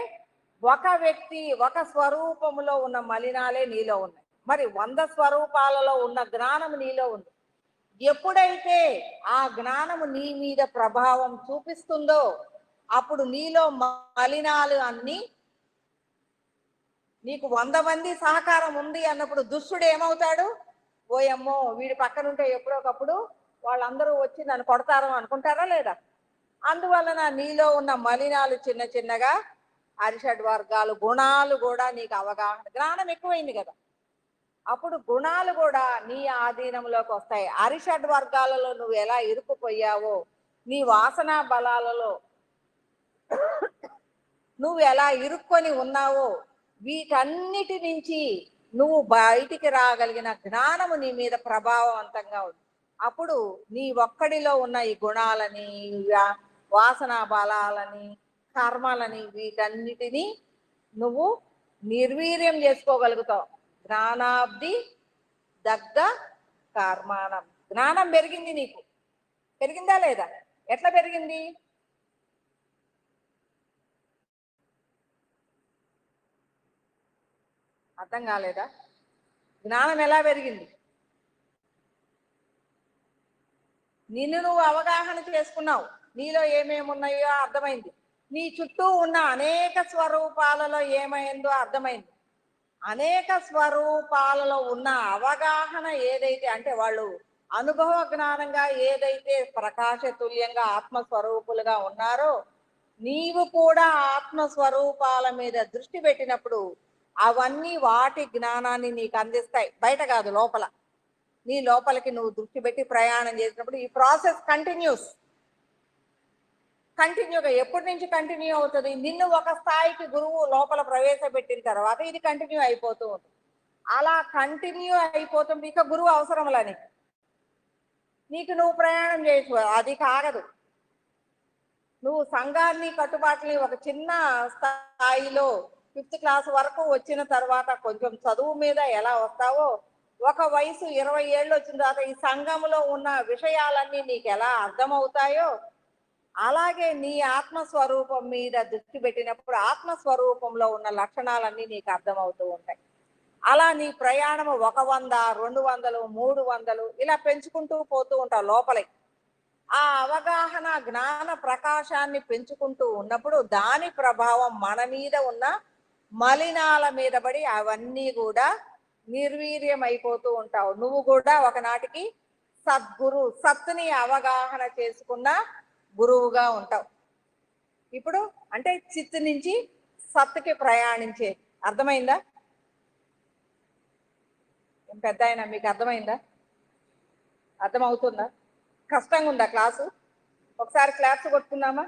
ఒక వ్యక్తి ఒక స్వరూపములో ఉన్న మలినాలే నీలో ఉన్నాయి. మరి 100 స్వరూపాలలో ఉన్న జ్ఞానం నీలో ఉంది. ఎప్పుడైతే ఆ జ్ఞానము నీ మీద ప్రభావం చూపిస్తుందో అప్పుడు నీలో మలినాలు అన్ని, నీకు 100 మంది సహకారం ఉంది అన్నప్పుడు దుష్టుడు ఏమవుతాడు? ఓయమ్మో వీడి పక్కనుంటే ఎప్పుడోకప్పుడు వాళ్ళందరూ వచ్చి నన్ను కొడతారు అనుకుంటారా లేదా? అందువలన నీలో ఉన్న మలినాలు చిన్న చిన్నగా, అరిషడ్ వర్గాలు గుణాలు కూడా నీకు అవగాహన జ్ఞానం ఎక్కువైంది కదా, అప్పుడు గుణాలు కూడా నీ ఆధీనంలోకి వస్తాయి. అరిషడ్ వర్గాలలో నువ్వు ఎలా ఇరుక్కుపోయావో, నీ వాసనా బలాలలో నువ్వు ఎలా ఇరుక్కొని ఉన్నావో, వీటన్నిటి నుంచి నువ్వు బయటికి రాగలిగిన జ్ఞానము నీ మీద ప్రభావవంతంగా ఉంది. అప్పుడు నీ ఒక్కడిలో ఉన్న ఈ గుణాలని, వాసనా బలాలని, కర్మలని, వీటన్నిటినీ నువ్వు నిర్వీర్యం చేసుకోగలుగుతావు. జ్ఞానాబ్ది దగ్ధ కర్మాణం. జ్ఞానం పెరిగింది, నీకు పెరిగిందా లేదా? ఎట్లా పెరిగింది? అర్థం కాలేదా? జ్ఞానం ఎలా పెరిగింది? నిన్ను నువ్వు అవగాహన చేసుకున్నావు, నీలో ఏమేమి ఉన్నాయో అర్థమైంది, నీ చుట్టూ ఉన్న అనేక స్వరూపాలలో ఏమైందో అర్థమైంది. అనేక స్వరూపాలలో ఉన్న అవగాహన ఏదైతే, అంటే వాళ్ళు అనుభవ జ్ఞానంగా ఏదైతే ప్రకాశతుల్యంగా ఆత్మస్వరూపులుగా ఉన్నారో, నీవు కూడా ఆత్మస్వరూపాల మీద దృష్టి పెట్టినప్పుడు అవన్నీ వాటి జ్ఞానాన్ని నీకు అందిస్తాయి. బయట కాదు, లోపల. నీ లోపలికి నువ్వు దృష్టి పెట్టి ప్రయాణం చేసినప్పుడు ఈ ప్రాసెస్ కంటిన్యూగా ఎప్పటి నుంచి కంటిన్యూ అవుతుంది? నిన్ను ఒక స్థాయికి గురువు లోపల ప్రవేశపెట్టిన తర్వాత ఇది కంటిన్యూ అయిపోతూ ఉంటుంది. అలా కంటిన్యూ అయిపోతుంది. ఇక గురువు అవసరంలా నీకు నువ్వు ప్రయాణం చేయొచ్చు. అది కాగదు. నువ్వు సంఘాన్ని కట్టుబాట్లని ఒక చిన్న స్థాయిలో 5th క్లాస్ వరకు వచ్చిన తర్వాత కొంచెం చదువు మీద ఎలా వస్తావో, ఒక వయసు 20 ఏళ్ళు వచ్చిన తర్వాత ఈ సంఘంలో ఉన్న విషయాలన్నీ నీకు ఎలా అర్థమవుతాయో, అలాగే నీ ఆత్మస్వరూపం మీద దృష్టి పెట్టినప్పుడు ఆత్మస్వరూపంలో ఉన్న లక్షణాలన్నీ నీకు అర్థమవుతూ ఉంటాయి. అలా నీ ప్రయాణము 100, 200, 300 ఇలా పెంచుకుంటూ పోతూ ఉంటావు లోపలికి. ఆ అవగాహన జ్ఞాన ప్రకాశాన్ని పెంచుకుంటూ ఉన్నప్పుడు దాని ప్రభావం మన మీద ఉన్న మలినాల మీద పడి అవన్నీ కూడా నిర్వీర్యం అయిపోతూ ఉంటావు. నువ్వు కూడా ఒకనాటికి సద్గురు, సత్తుని అవగాహన చేసుకున్న గురువుగా ఉంటావు. ఇప్పుడు అంటే చిత్తు నుంచి సత్తుకి ప్రయాణించే. అర్థమైందా? పెద్ద ఆయన మీకు అర్థమైందా? అర్థమవుతుందా? కష్టంగా ఉందా క్లాసు? ఒకసారి క్లాప్స్ కొట్టుకుందామా?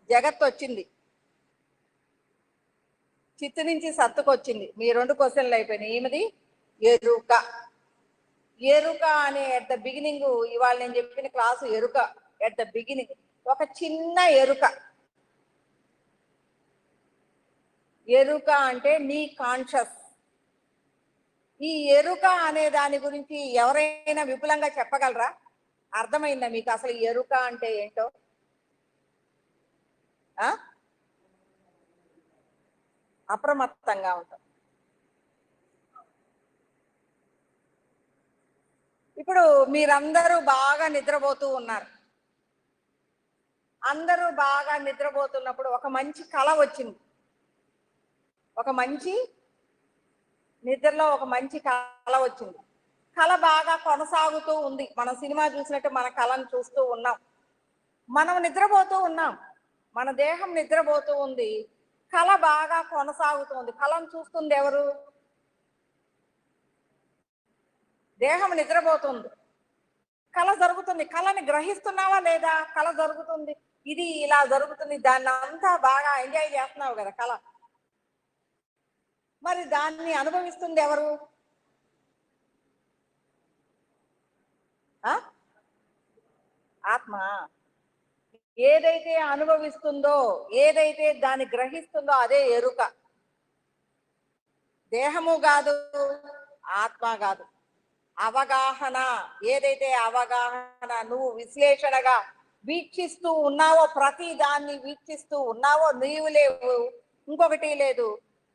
జగత్ వచ్చింది, చిత్తు నుంచి సత్తుకు వచ్చింది. మీ 2 క్వశ్చన్లు అయిపోయినాయి. ఈమెది ఎరుక. ఎరుక అనే ఎట్ ద బిగినింగ్, ఇవాళ నేను చెప్పిన క్లాసు ఎరుక ఎట్ ద బిగినింగ్. ఒక చిన్న ఎరుక. ఎరుక అంటే నీ కాన్షియస్. ఈ ఎరుక అనే దాని గురించి ఎవరైనా విపులంగా చెప్పగలరా? అర్థమైందా మీకు అసలు ఎరుక అంటే ఏంటో? అప్రమత్తంగా ఉంటాం. ఇప్పుడు మీరందరూ బాగా నిద్రపోతూ ఉన్నారు. అందరూ బాగా నిద్రపోతున్నప్పుడు ఒక మంచి కళ వచ్చింది. ఒక మంచి నిద్రలో ఒక మంచి కళ వచ్చింది. కళ బాగా కొనసాగుతూ ఉంది. మనం సినిమా చూసినట్టు మన కళను చూస్తూ ఉన్నాం. మనం నిద్రపోతూ ఉన్నాం. మన దేహం నిద్రపోతూ ఉంది. కళ బాగా కొనసాగుతుంది. కళను చూస్తుంది ఎవరు? దేహం నిద్రపోతుంది, కళ జరుగుతుంది. కళని గ్రహిస్తున్నావా లేదా? కళ జరుగుతుంది, ఇది ఇలా జరుగుతుంది, దాన్ని అంతా బాగా ఎంజాయ్ చేస్తున్నావు కదా కళ. మరి దాన్ని అనుభవిస్తుంది ఎవరు? ఆత్మ. ఏదైతే అనుభవిస్తుందో, ఏదైతే దాన్ని గ్రహిస్తుందో అదే ఎరుక. దేహము కాదు, ఆత్మ కాదు. అవగాహన. ఏదైతే అవగాహన నువ్వు విశ్లేషణగా వీక్షిస్తూ ఉన్నావో, ప్రతి దాన్ని వీక్షిస్తూ ఉన్నావో, నీవు లేవు, ఇంకొకటి లేదు,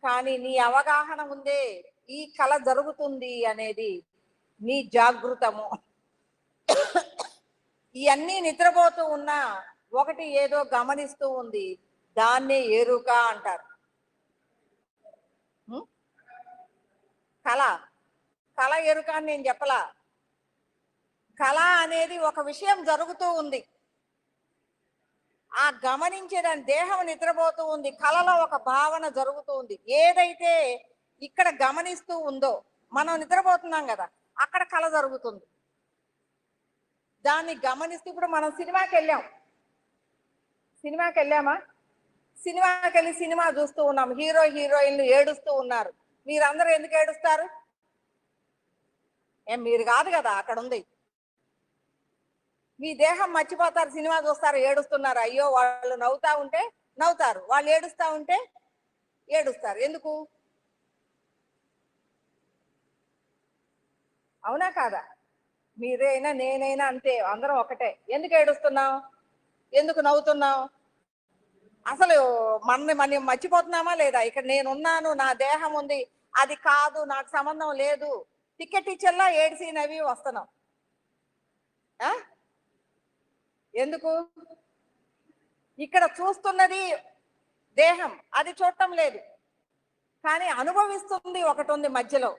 కానీ నీ అవగాహన ఉందే ఈ కళ జరుగుతుంది అనేది నీ జాగృతము. ఇవన్నీ నిద్రపోతూ ఉన్నా ఒకటి ఏదో గమనిస్తూ ఉంది, దాన్నే ఎరుక అంటారు. కళ. కళ ఎరుక అని నేను చెప్పలా. కళ అనేది ఒక విషయం జరుగుతూ ఉంది, ఆ గమనించేదాన్ని. దేహం నిద్రపోతూ ఉంది, కళలో ఒక భావన జరుగుతూ ఉంది. ఏదైతే ఇక్కడ గమనిస్తూ ఉందో, మనం నిద్రపోతున్నాం కదా, అక్కడ కళ జరుగుతుంది, దాన్ని గమనిస్తూ. ఇప్పుడు మనం సినిమాకి వెళ్ళామా? సినిమాకి వెళ్ళి సినిమా చూస్తూ ఉన్నాం, హీరో హీరోయిన్లు ఏడుస్తూ ఉన్నారు. మీరందరూ ఎందుకు ఏడుస్తారు? మీరు కాదు కదా అక్కడ ఉంది. మీ దేహం మర్చిపోతారు, సినిమా చూస్తారు, ఏడుస్తున్నారు. అయ్యో వాళ్ళు నవ్వుతా ఉంటే నవ్వుతారు, వాళ్ళు ఏడుస్తా ఉంటే ఏడుస్తారు. ఎందుకు? అవునా కాదా? మీరైనా నేనైనా అంతే, అందరం ఒకటే. ఎందుకు ఏడుస్తున్నావు? ఎందుకు నవ్వుతున్నావు? అసలు మనం మర్చిపోతున్నామా లేదా? ఇక్కడ నేనున్నాను, నా దేహం ఉంది, అది కాదు, నాకు సంబంధం లేదు. టికెట్ ఇచ్చేలా ఏడిసి నవ్వి వస్తున్నాం. ఎందుకు? ఇక్కడ చూస్తున్నది దేహం, అది చూడటం లేదు, కానీ అనుభవిస్తుంది ఒకటి ఉంది మధ్యలో.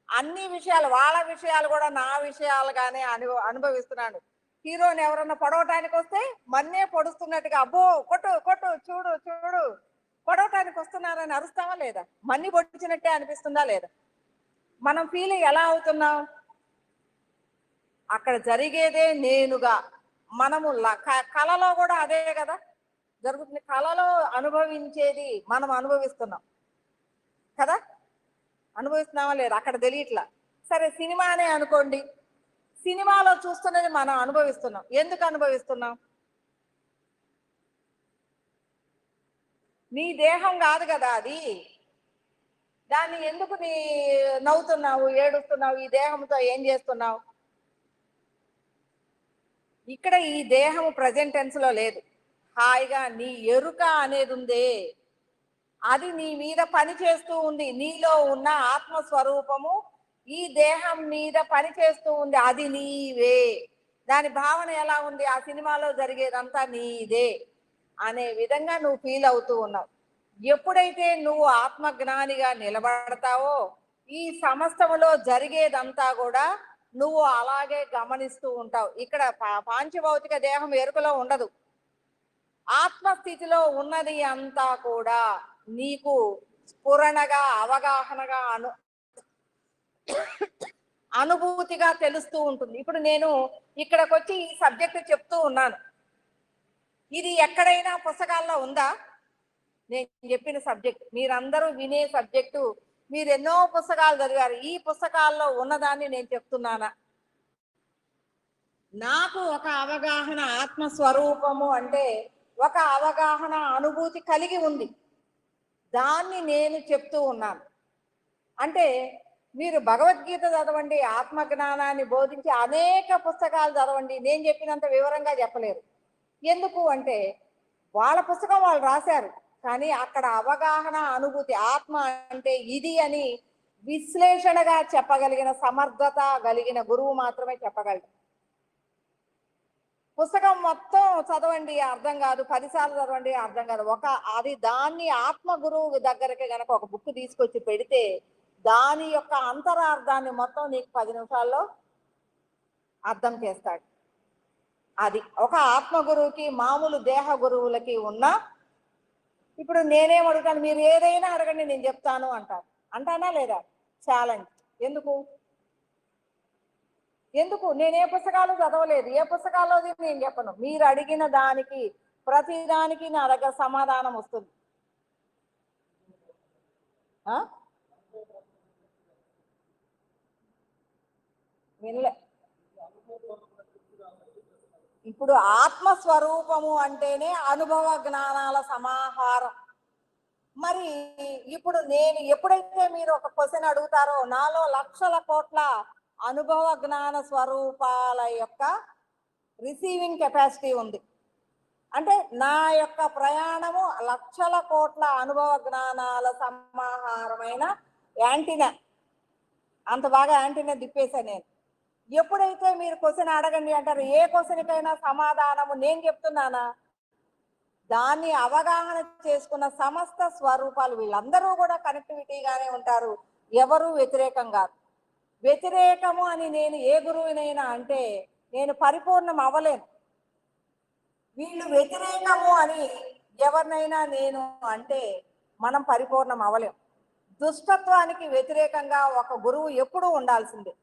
అన్ని విషయాలు, వాళ్ళ విషయాలు కూడా నా విషయాలుగానే అనుభవిస్తున్నాడు. హీరోని ఎవరన్నా పొడవటానికి వస్తే మన్నే పొడుస్తున్నట్టుగా, అబ్బో కొట్టు కొట్టు, చూడు చూడు, పొడవటానికి వస్తున్నారని అరుస్తావా లేదా? మన్ని పొడిచినట్టే అనిపిస్తుందా లేదా? మనం ఫీల్ ఎలా అవుతున్నాం? అక్కడ జరిగేదే నేనుగా. మనము కళలో కూడా అదే కదా జరుగుతుంది. కళలో అనుభవించేది మనం అనుభవిస్తున్నాం కదా, అనుభవిస్తున్నావా లేదా? అక్కడ తెలియట్లా. సరే సినిమానే అనుకోండి, సినిమాలో చూస్తున్నది మనం అనుభవిస్తున్నాం. ఎందుకు అనుభవిస్తున్నాం? నీ దేహం కాదు కదా అది. దాన్ని ఎందుకు నీ నవ్వుతున్నావు, ఏడుస్తున్నావు? ఈ దేహంతో ఏం చేస్తున్నావు? ఇక్కడ ఈ దేహము ప్రజెంట్ టెన్స్ లో లేదు. హాయిగా నీ ఎరుక అనేది ఉందే, అది నీ మీద పని చేస్తూ ఉంది. నీలో ఉన్న ఆత్మస్వరూపము ఈ దేహం మీద పని చేస్తూ ఉంది, అది నీవే. దాని భావన ఎలా ఉంది? ఆ సినిమాలో జరిగేదంతా నీదే అనే విధంగా నువ్వు ఫీల్ అవుతూ ఉన్నావు. ఎప్పుడైతే నువ్వు ఆత్మజ్ఞానిగా నిలబడతావో, ఈ సమస్తములో జరిగేదంతా కూడా నువ్వు అలాగే గమనిస్తూ ఉంటావు. ఇక్కడ పాంచభౌతిక దేహం ఎరుకలో ఉండదు. ఆత్మస్థితిలో ఉన్నది అంతా కూడా నీకు స్ఫురణగా, అవగాహనగా, అనుభూతిగా తెలుస్తూ ఉంటుంది. ఇప్పుడు నేను ఇక్కడికి వచ్చి ఈ సబ్జెక్ట్ చెప్తూ ఉన్నాను. ఇది ఎక్కడైనా పుస్తకాల్లో ఉందా? నేను చెప్పిన సబ్జెక్ట్ మీరందరూ వినే సబ్జెక్టు మీరు ఎన్నో పుస్తకాలు చదివారు. ఈ పుస్తకాల్లో ఉన్నదాన్ని నేను చెప్తున్నానా? నాకు ఒక అవగాహన, ఆత్మస్వరూపము అంటే ఒక అవగాహన, అనుభూతి కలిగి ఉంది. దాన్ని నేను చెప్తూ ఉన్నాను. అంటే మీరు భగవద్గీత చదవండి, ఆత్మజ్ఞానాన్ని బోధించి అనేక పుస్తకాలు చదవండి, నేను చెప్పినంత వివరంగా చెప్పలేరు. ఎందుకు అంటే వాళ్ళ పుస్తకం వాళ్ళు రాశారు, కానీ అక్కడ అవగాహన, అనుభూతి, ఆత్మ అంటే ఇది అని విశ్లేషణగా చెప్పగలిగిన సమర్థత కలిగిన గురువు మాత్రమే చెప్పగలరు. పుస్తకం మొత్తం చదవండి అర్థం కాదు, 10 సార్లు చదవండి అర్థం కాదు. దాన్ని ఆత్మ గురువు దగ్గరికి గనక ఒక బుక్ తీసుకొచ్చి పెడితే దాని యొక్క అంతరార్థాన్ని మొత్తం నీకు 10 నిమిషాల్లో అర్థం చేస్తాడు. అది ఒక ఆత్మ గురువుకి, మామూలు దేహ గురువులకి ఉన్న. ఇప్పుడు నేనేం అడుగుతాను, మీరు ఏదైనా అడగండి నేను చెప్తాను అంటారు. అంటానా లేదా? ఛాలెంజ్. ఎందుకు నేను ఏ పుస్తకాలు చదవలేదు, ఏ పుస్తకాల్లో నేను చెప్పను. మీరు అడిగిన దానికి ప్రతి దానికి నా దగ్గర సమాధానం వస్తుంది. వినలే. ఇప్పుడు ఆత్మస్వరూపము అంటేనే అనుభవ జ్ఞానాల సమాహారం. మరి ఇప్పుడు నేను ఎప్పుడైతే మీరు ఒక క్వశ్చన్ అడుగుతారో, నాలో లక్షల కోట్ల అనుభవ జ్ఞాన స్వరూపాల యొక్క రిసీవింగ్ కెపాసిటీ ఉంది. అంటే నా యొక్క ప్రయాణము లక్షల కోట్ల అనుభవ జ్ఞానాల సమాహారమైన యాంటీనా. అంత బాగా యాంటీనా తిప్పేశాను నేను. ఎప్పుడైతే మీరు క్వశ్చన్ అడగండి అంటారు, ఏ క్వశ్చన్కైనా సమాధానము నేను చెప్తున్నానా? దాన్ని అవగాహన చేసుకున్న సమస్త స్వరూపాలు వీళ్ళందరూ కూడా కనెక్టివిటీగానే ఉంటారు. ఎవరు వ్యతిరేకం కాదు. వ్యతిరేకము అని నేను ఏ గురువునైనా అంటే నేను పరిపూర్ణం అవ్వలేను. వీళ్ళు వ్యతిరేకము అని ఎవరినైనా నేను అంటే మనం పరిపూర్ణం అవ్వలేం. దుష్టత్వానికి వ్యతిరేకంగా ఒక గురువు ఎప్పుడూ ఉండాల్సిందే.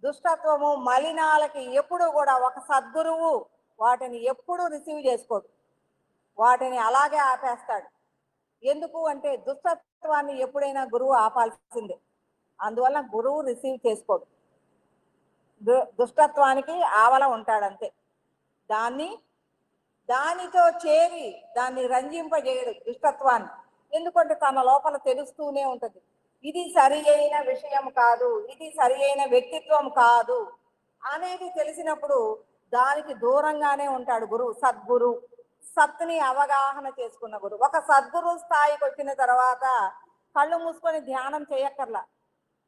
దుష్టత్వము, మలినాలకి ఎప్పుడు కూడా ఒక సద్గురువు వాటిని ఎప్పుడూ రిసీవ్ చేసుకోడు, వాటిని అలాగే ఆపేస్తాడు. ఎందుకు అంటే దుష్టత్వాన్ని ఎప్పుడైనా గురువు ఆపాల్సిందే. అందువల్ల గురువు రిసీవ్ చేసుకోడు. దుష్టత్వానికి ఆవల ఉంటాడంతే. దానితో చేరి దాన్ని రంజింపజేయడు దుష్టత్వాన్ని. ఎందుకంటే తన లోపల తెలుస్తూనే ఉంటుంది, ఇది సరి అయిన విషయం కాదు, ఇది సరి అయిన వ్యక్తిత్వం కాదు అనేది తెలిసినప్పుడు దానికి దూరంగానే ఉంటాడు గురువు. సద్గురు, సత్ని అవగాహన చేసుకున్న గురువు. ఒక సద్గురు స్థాయికి వచ్చిన తర్వాత కళ్ళు మూసుకొని ధ్యానం చేయక్కర్లా,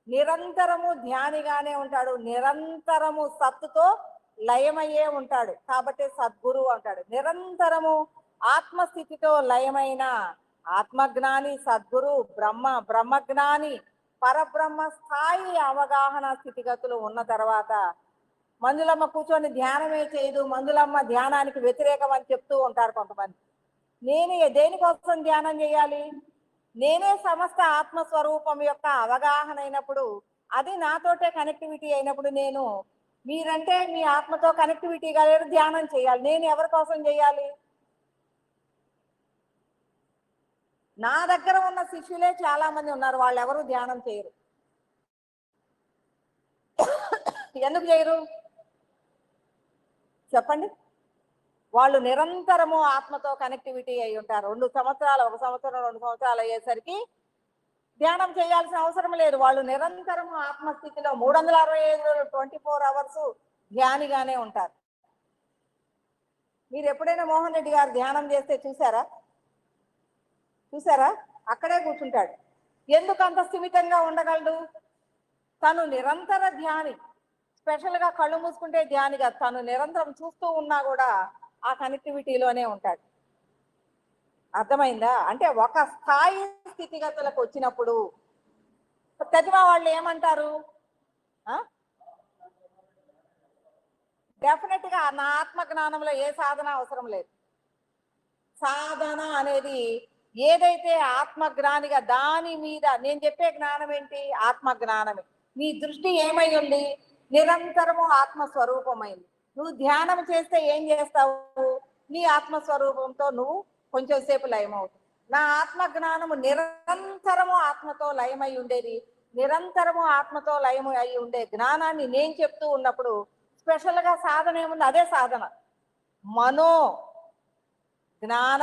నిరంతరము ధ్యానిగానే ఉంటాడు, నిరంతరము సత్తుతో లయమయ్యే ఉంటాడు. కాబట్టి సద్గురువు అంటాడు. నిరంతరము ఆత్మస్థితితో లయమైన ఆత్మజ్ఞాని సద్గురు, బ్రహ్మజ్ఞాని, పరబ్రహ్మ స్థాయి అవగాహన స్థితిగతులు ఉన్న తర్వాత మంజులమ్మ కూర్చొని ధ్యానమే చేయదు, మంజులమ్మ ధ్యానానికి వ్యతిరేకం అని చెప్తూ ఉంటారు కొంతమంది. నేను దేనికోసం ధ్యానం చేయాలి? నేనే సమస్త ఆత్మస్వరూపం యొక్క అవగాహన అయినప్పుడు, అది నాతోటే కనెక్టివిటీ అయినప్పుడు, నేను మీరంటే మీ ఆత్మతో కనెక్టివిటీగా లేరు, ధ్యానం చేయాలి. నేను ఎవరి కోసం చేయాలి? నా దగ్గర ఉన్న శిష్యులే చాలా మంది ఉన్నారు, వాళ్ళు ఎవరు ధ్యానం చేయరు. ఎందుకు చేయరు చెప్పండి? వాళ్ళు నిరంతరము ఆత్మతో కనెక్టివిటీ అయి ఉంటారు. 2 సంవత్సరాలు, 1 సంవత్సరం, 2 సంవత్సరాలు అయ్యేసరికి ధ్యానం చేయాల్సిన అవసరం లేదు. వాళ్ళు నిరంతరము ఆత్మస్థితిలో 365 రోజులు 24 అవర్స్ ధ్యానిగానే ఉంటారు. మీరు ఎప్పుడైనా మోహన్ రెడ్డి గారు ధ్యానం చేస్తే చూసారా? అక్కడే కూర్చుంటాడు. ఎందుకు అంత స్థిమితంగా ఉండగలడు? తను నిరంతర ధ్యాని. స్పెషల్గా కళ్ళు మూసుకుంటే ధ్యానిగా, తను నిరంతరం చూస్తూ ఉన్నా కూడా ఆ కనెక్టివిటీలోనే ఉంటాడు. అర్థమైందా? అంటే ఒక స్థాయి స్థితిగతులకు వచ్చినప్పుడు ప్రతిభ వాళ్ళు ఏమంటారు? డెఫినెట్ గా నా ఆత్మ జ్ఞానంలో ఏ సాధన అవసరం లేదు. సాధన అనేది ఏదైతే ఆత్మజ్ఞానిగా దాని మీద నేను చెప్పే జ్ఞానం ఏంటి? ఆత్మ జ్ఞానమే. నీ దృష్టి ఏమై ఉంది? నిరంతరము ఆత్మస్వరూపమైంది. నువ్వు ధ్యానం చేస్తే ఏం చేస్తావు? నీ ఆత్మస్వరూపంతో నువ్వు కొంచెం సేపు లయమవుతావు. నా ఆత్మ జ్ఞానము నిరంతరము ఆత్మతో లయమై ఉండేది. నిరంతరము ఆత్మతో లయం అయి ఉండే జ్ఞానాన్ని నేను చెప్తూ ఉన్నప్పుడు స్పెషల్గా సాధన ఏముంది? అదే సాధన. మనో జ్ఞాన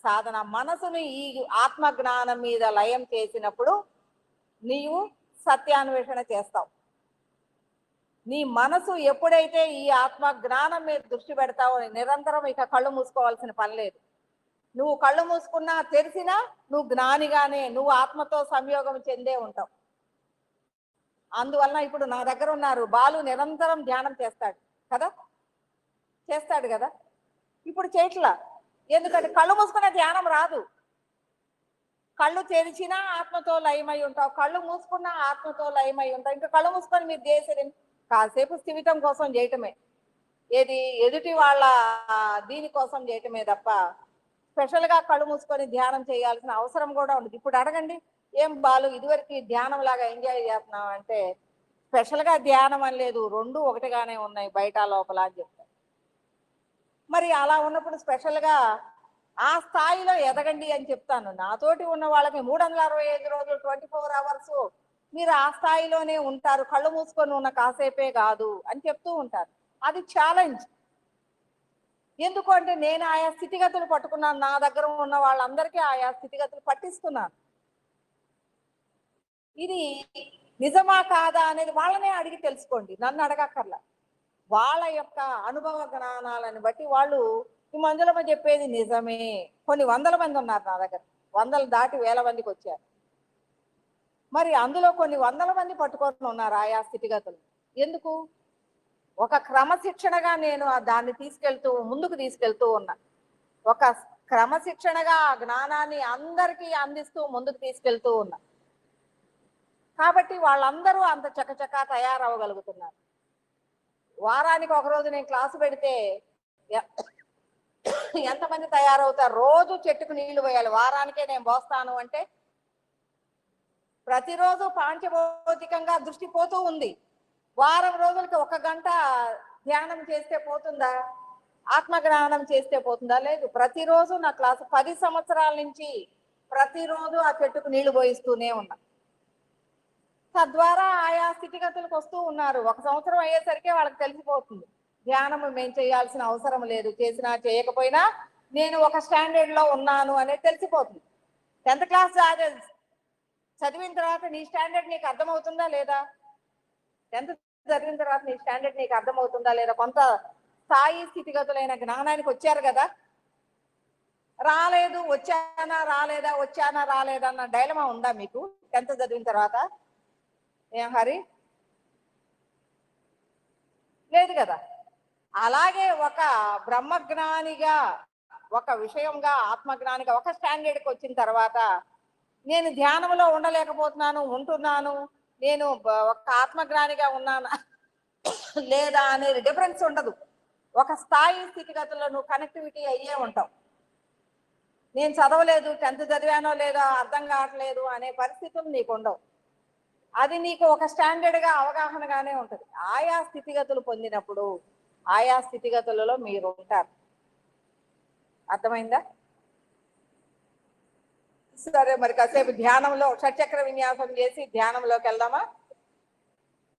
సాధన. మనసుని ఈ ఆత్మ జ్ఞానం మీద లయం చేసినప్పుడు నీవు సత్యాన్వేషణ చేస్తావు. నీ మనసు ఎప్పుడైతే ఈ ఆత్మ జ్ఞానం మీద దృష్టి పెడతావో నిరంతరం ఇక కళ్ళు మూసుకోవాల్సిన పని లేదు. నువ్వు కళ్ళు మూసుకున్నా తెరిసినా నువ్వు జ్ఞానిగానే, నువ్వు ఆత్మతో సంయోగం చెందే ఉంటావు. అందువలన ఇప్పుడు నా దగ్గర ఉన్నారు బాలు, నిరంతరం ధ్యానం చేస్తాడు కదా, చేస్తాడు కదా. ఇప్పుడు చేయట్లా, ఎందుకంటే కళ్ళు మూసుకునే ధ్యానం రాదు. కళ్ళు తెరిచినా ఆత్మతో లయమై ఉంటావు, కళ్ళు మూసుకున్నా ఆత్మతో లయమై ఉంటావు. ఇంకా కళ్ళు మూసుకొని మీరు చేసేది కాసేపు స్థిమితం కోసం చేయటమే, ఏది ఎదుటి వాళ్ళ దీనికోసం చేయటమే తప్ప స్పెషల్గా కళ్ళు మూసుకొని ధ్యానం చేయాల్సిన అవసరం కూడా ఉండదు. ఇప్పుడు అడగండి, ఏం బాలు ఇదివరకు ధ్యానం లాగా ఎంజాయ్ చేస్తున్నావు అంటే స్పెషల్గా ధ్యానం అని లేదు, రెండు ఒకటిగానే ఉన్నాయి బయట లోపల అని చెప్తారు. మరి అలా ఉన్నప్పుడు స్పెషల్గా ఆ స్థాయిలో ఎదగండి అని చెప్తాను. నాతోటి ఉన్న వాళ్ళకి 365 రోజులు 24 అవర్స్ మీరు ఆ స్థాయిలోనే ఉంటారు, కళ్ళు మూసుకొని ఉన్న కాసేపే కాదు అని చెప్తూ ఉంటారు. అది ఛాలెంజ్. ఎందుకు అంటే నేను ఆయా స్థితిగతులు పట్టుకున్నాను, నా దగ్గర ఉన్న వాళ్ళందరికీ ఆయా స్థితిగతులు పట్టిస్తున్నాను. ఇది నిజమా కాదా అనేది వాళ్ళనే అడిగి తెలుసుకోండి, నన్ను అడగక్కర్లా. వాళ్ళ యొక్క అనుభవ జ్ఞానాలను బట్టి వాళ్ళు ఈ మందులమ్మ చెప్పేది నిజమే. కొన్ని వందల మంది ఉన్నారు నా దగ్గర, వందలు దాటి వేల మందికి వచ్చారు. మరి అందులో కొన్ని వందల మంది పట్టుకొని ఉన్నారు ఆయా స్థితిగతులు. ఎందుకు? ఒక క్రమశిక్షణగా నేను దాన్ని ముందుకు తీసుకెళ్తూ ఉన్నా. ఒక క్రమశిక్షణగా ఆ జ్ఞానాన్ని అందరికీ అందిస్తూ ముందుకు తీసుకెళ్తూ ఉన్నా. కాబట్టి వాళ్ళందరూ అంత చకచకా తయారవగలుగుతున్నారు. వారానికి ఒకరోజు నేను క్లాసు పెడితే ఎంతమంది తయారవుతారు? రోజు చెట్టుకు నీళ్లు పోయాలి, వారానికే నేను పోస్తాను అంటే ప్రతిరోజు పాంచభౌతికంగా దృష్టి పోతూ ఉంది. వారం రోజులకి 1 గంట ధ్యానం చేస్తే పోతుందా? ఆత్మజ్ఞానం చేస్తే పోతుందా? లేదు. ప్రతిరోజు నా క్లాసు 10 సంవత్సరాల నుంచి ప్రతిరోజు ఆ చెట్టుకు నీళ్లు పోయిస్తూనే ఉన్నా. తద్వారా ఆయా స్థితిగతులకు వస్తూ ఉన్నారు. 1 సంవత్సరం అయ్యేసరికి వాళ్ళకి తెలిసిపోతుంది ధ్యానం మేము చేయాల్సిన అవసరం లేదు, చేసినా చేయకపోయినా నేను ఒక స్టాండర్డ్ లో ఉన్నాను అనేది తెలిసిపోతుంది. 10th క్లాస్ చదివిన తర్వాత నీ స్టాండర్డ్ నీకు అర్థమవుతుందా లేదా? 10th చదివిన తర్వాత నీ స్టాండర్డ్ నీకు అర్థమవుతుందా లేదా? కొంత స్థాయి స్థితిగతులైన జ్ఞానానికి వచ్చారు కదా. రాలేదు, వచ్చానా రాలేదా, వచ్చానా రాలేదా అన్న డైలమా ఉందా మీకు 10th చదివిన తర్వాత? ఏం హరి? లేదు కదా. అలాగే ఒక బ్రహ్మజ్ఞానిగా, ఒక విషయంగా, ఆత్మజ్ఞానిగా ఒక స్టాండర్డ్కి వచ్చిన తర్వాత నేను ధ్యానంలో ఉండలేకపోతున్నాను, ఉంటున్నాను, నేను ఒక ఆత్మజ్ఞానిగా ఉన్నానా లేదా అనేది డిఫరెన్స్ ఉండదు. ఒక స్థాయి స్థితిగతుల్లో నువ్వు కనెక్టివిటీ అయ్యే ఉంటావు. నేను చదవలేదు, 10th చదివానో లేదో అర్థం కావట్లేదు అనే పరిస్థితులు నీకు ఉండవు. అది నీకు ఒక స్టాండర్డ్గా అవగాహనగానే ఉంటుంది. ఆయా స్థితిగతులు పొందినప్పుడు ఆయా స్థితిగతులలో మీరు ఉంటారు. అర్థమైందా? సరే, మరి కాసేపు ధ్యానంలో షట్చక్ర విన్యాసం చేసి ధ్యానంలోకి వెళ్దామా?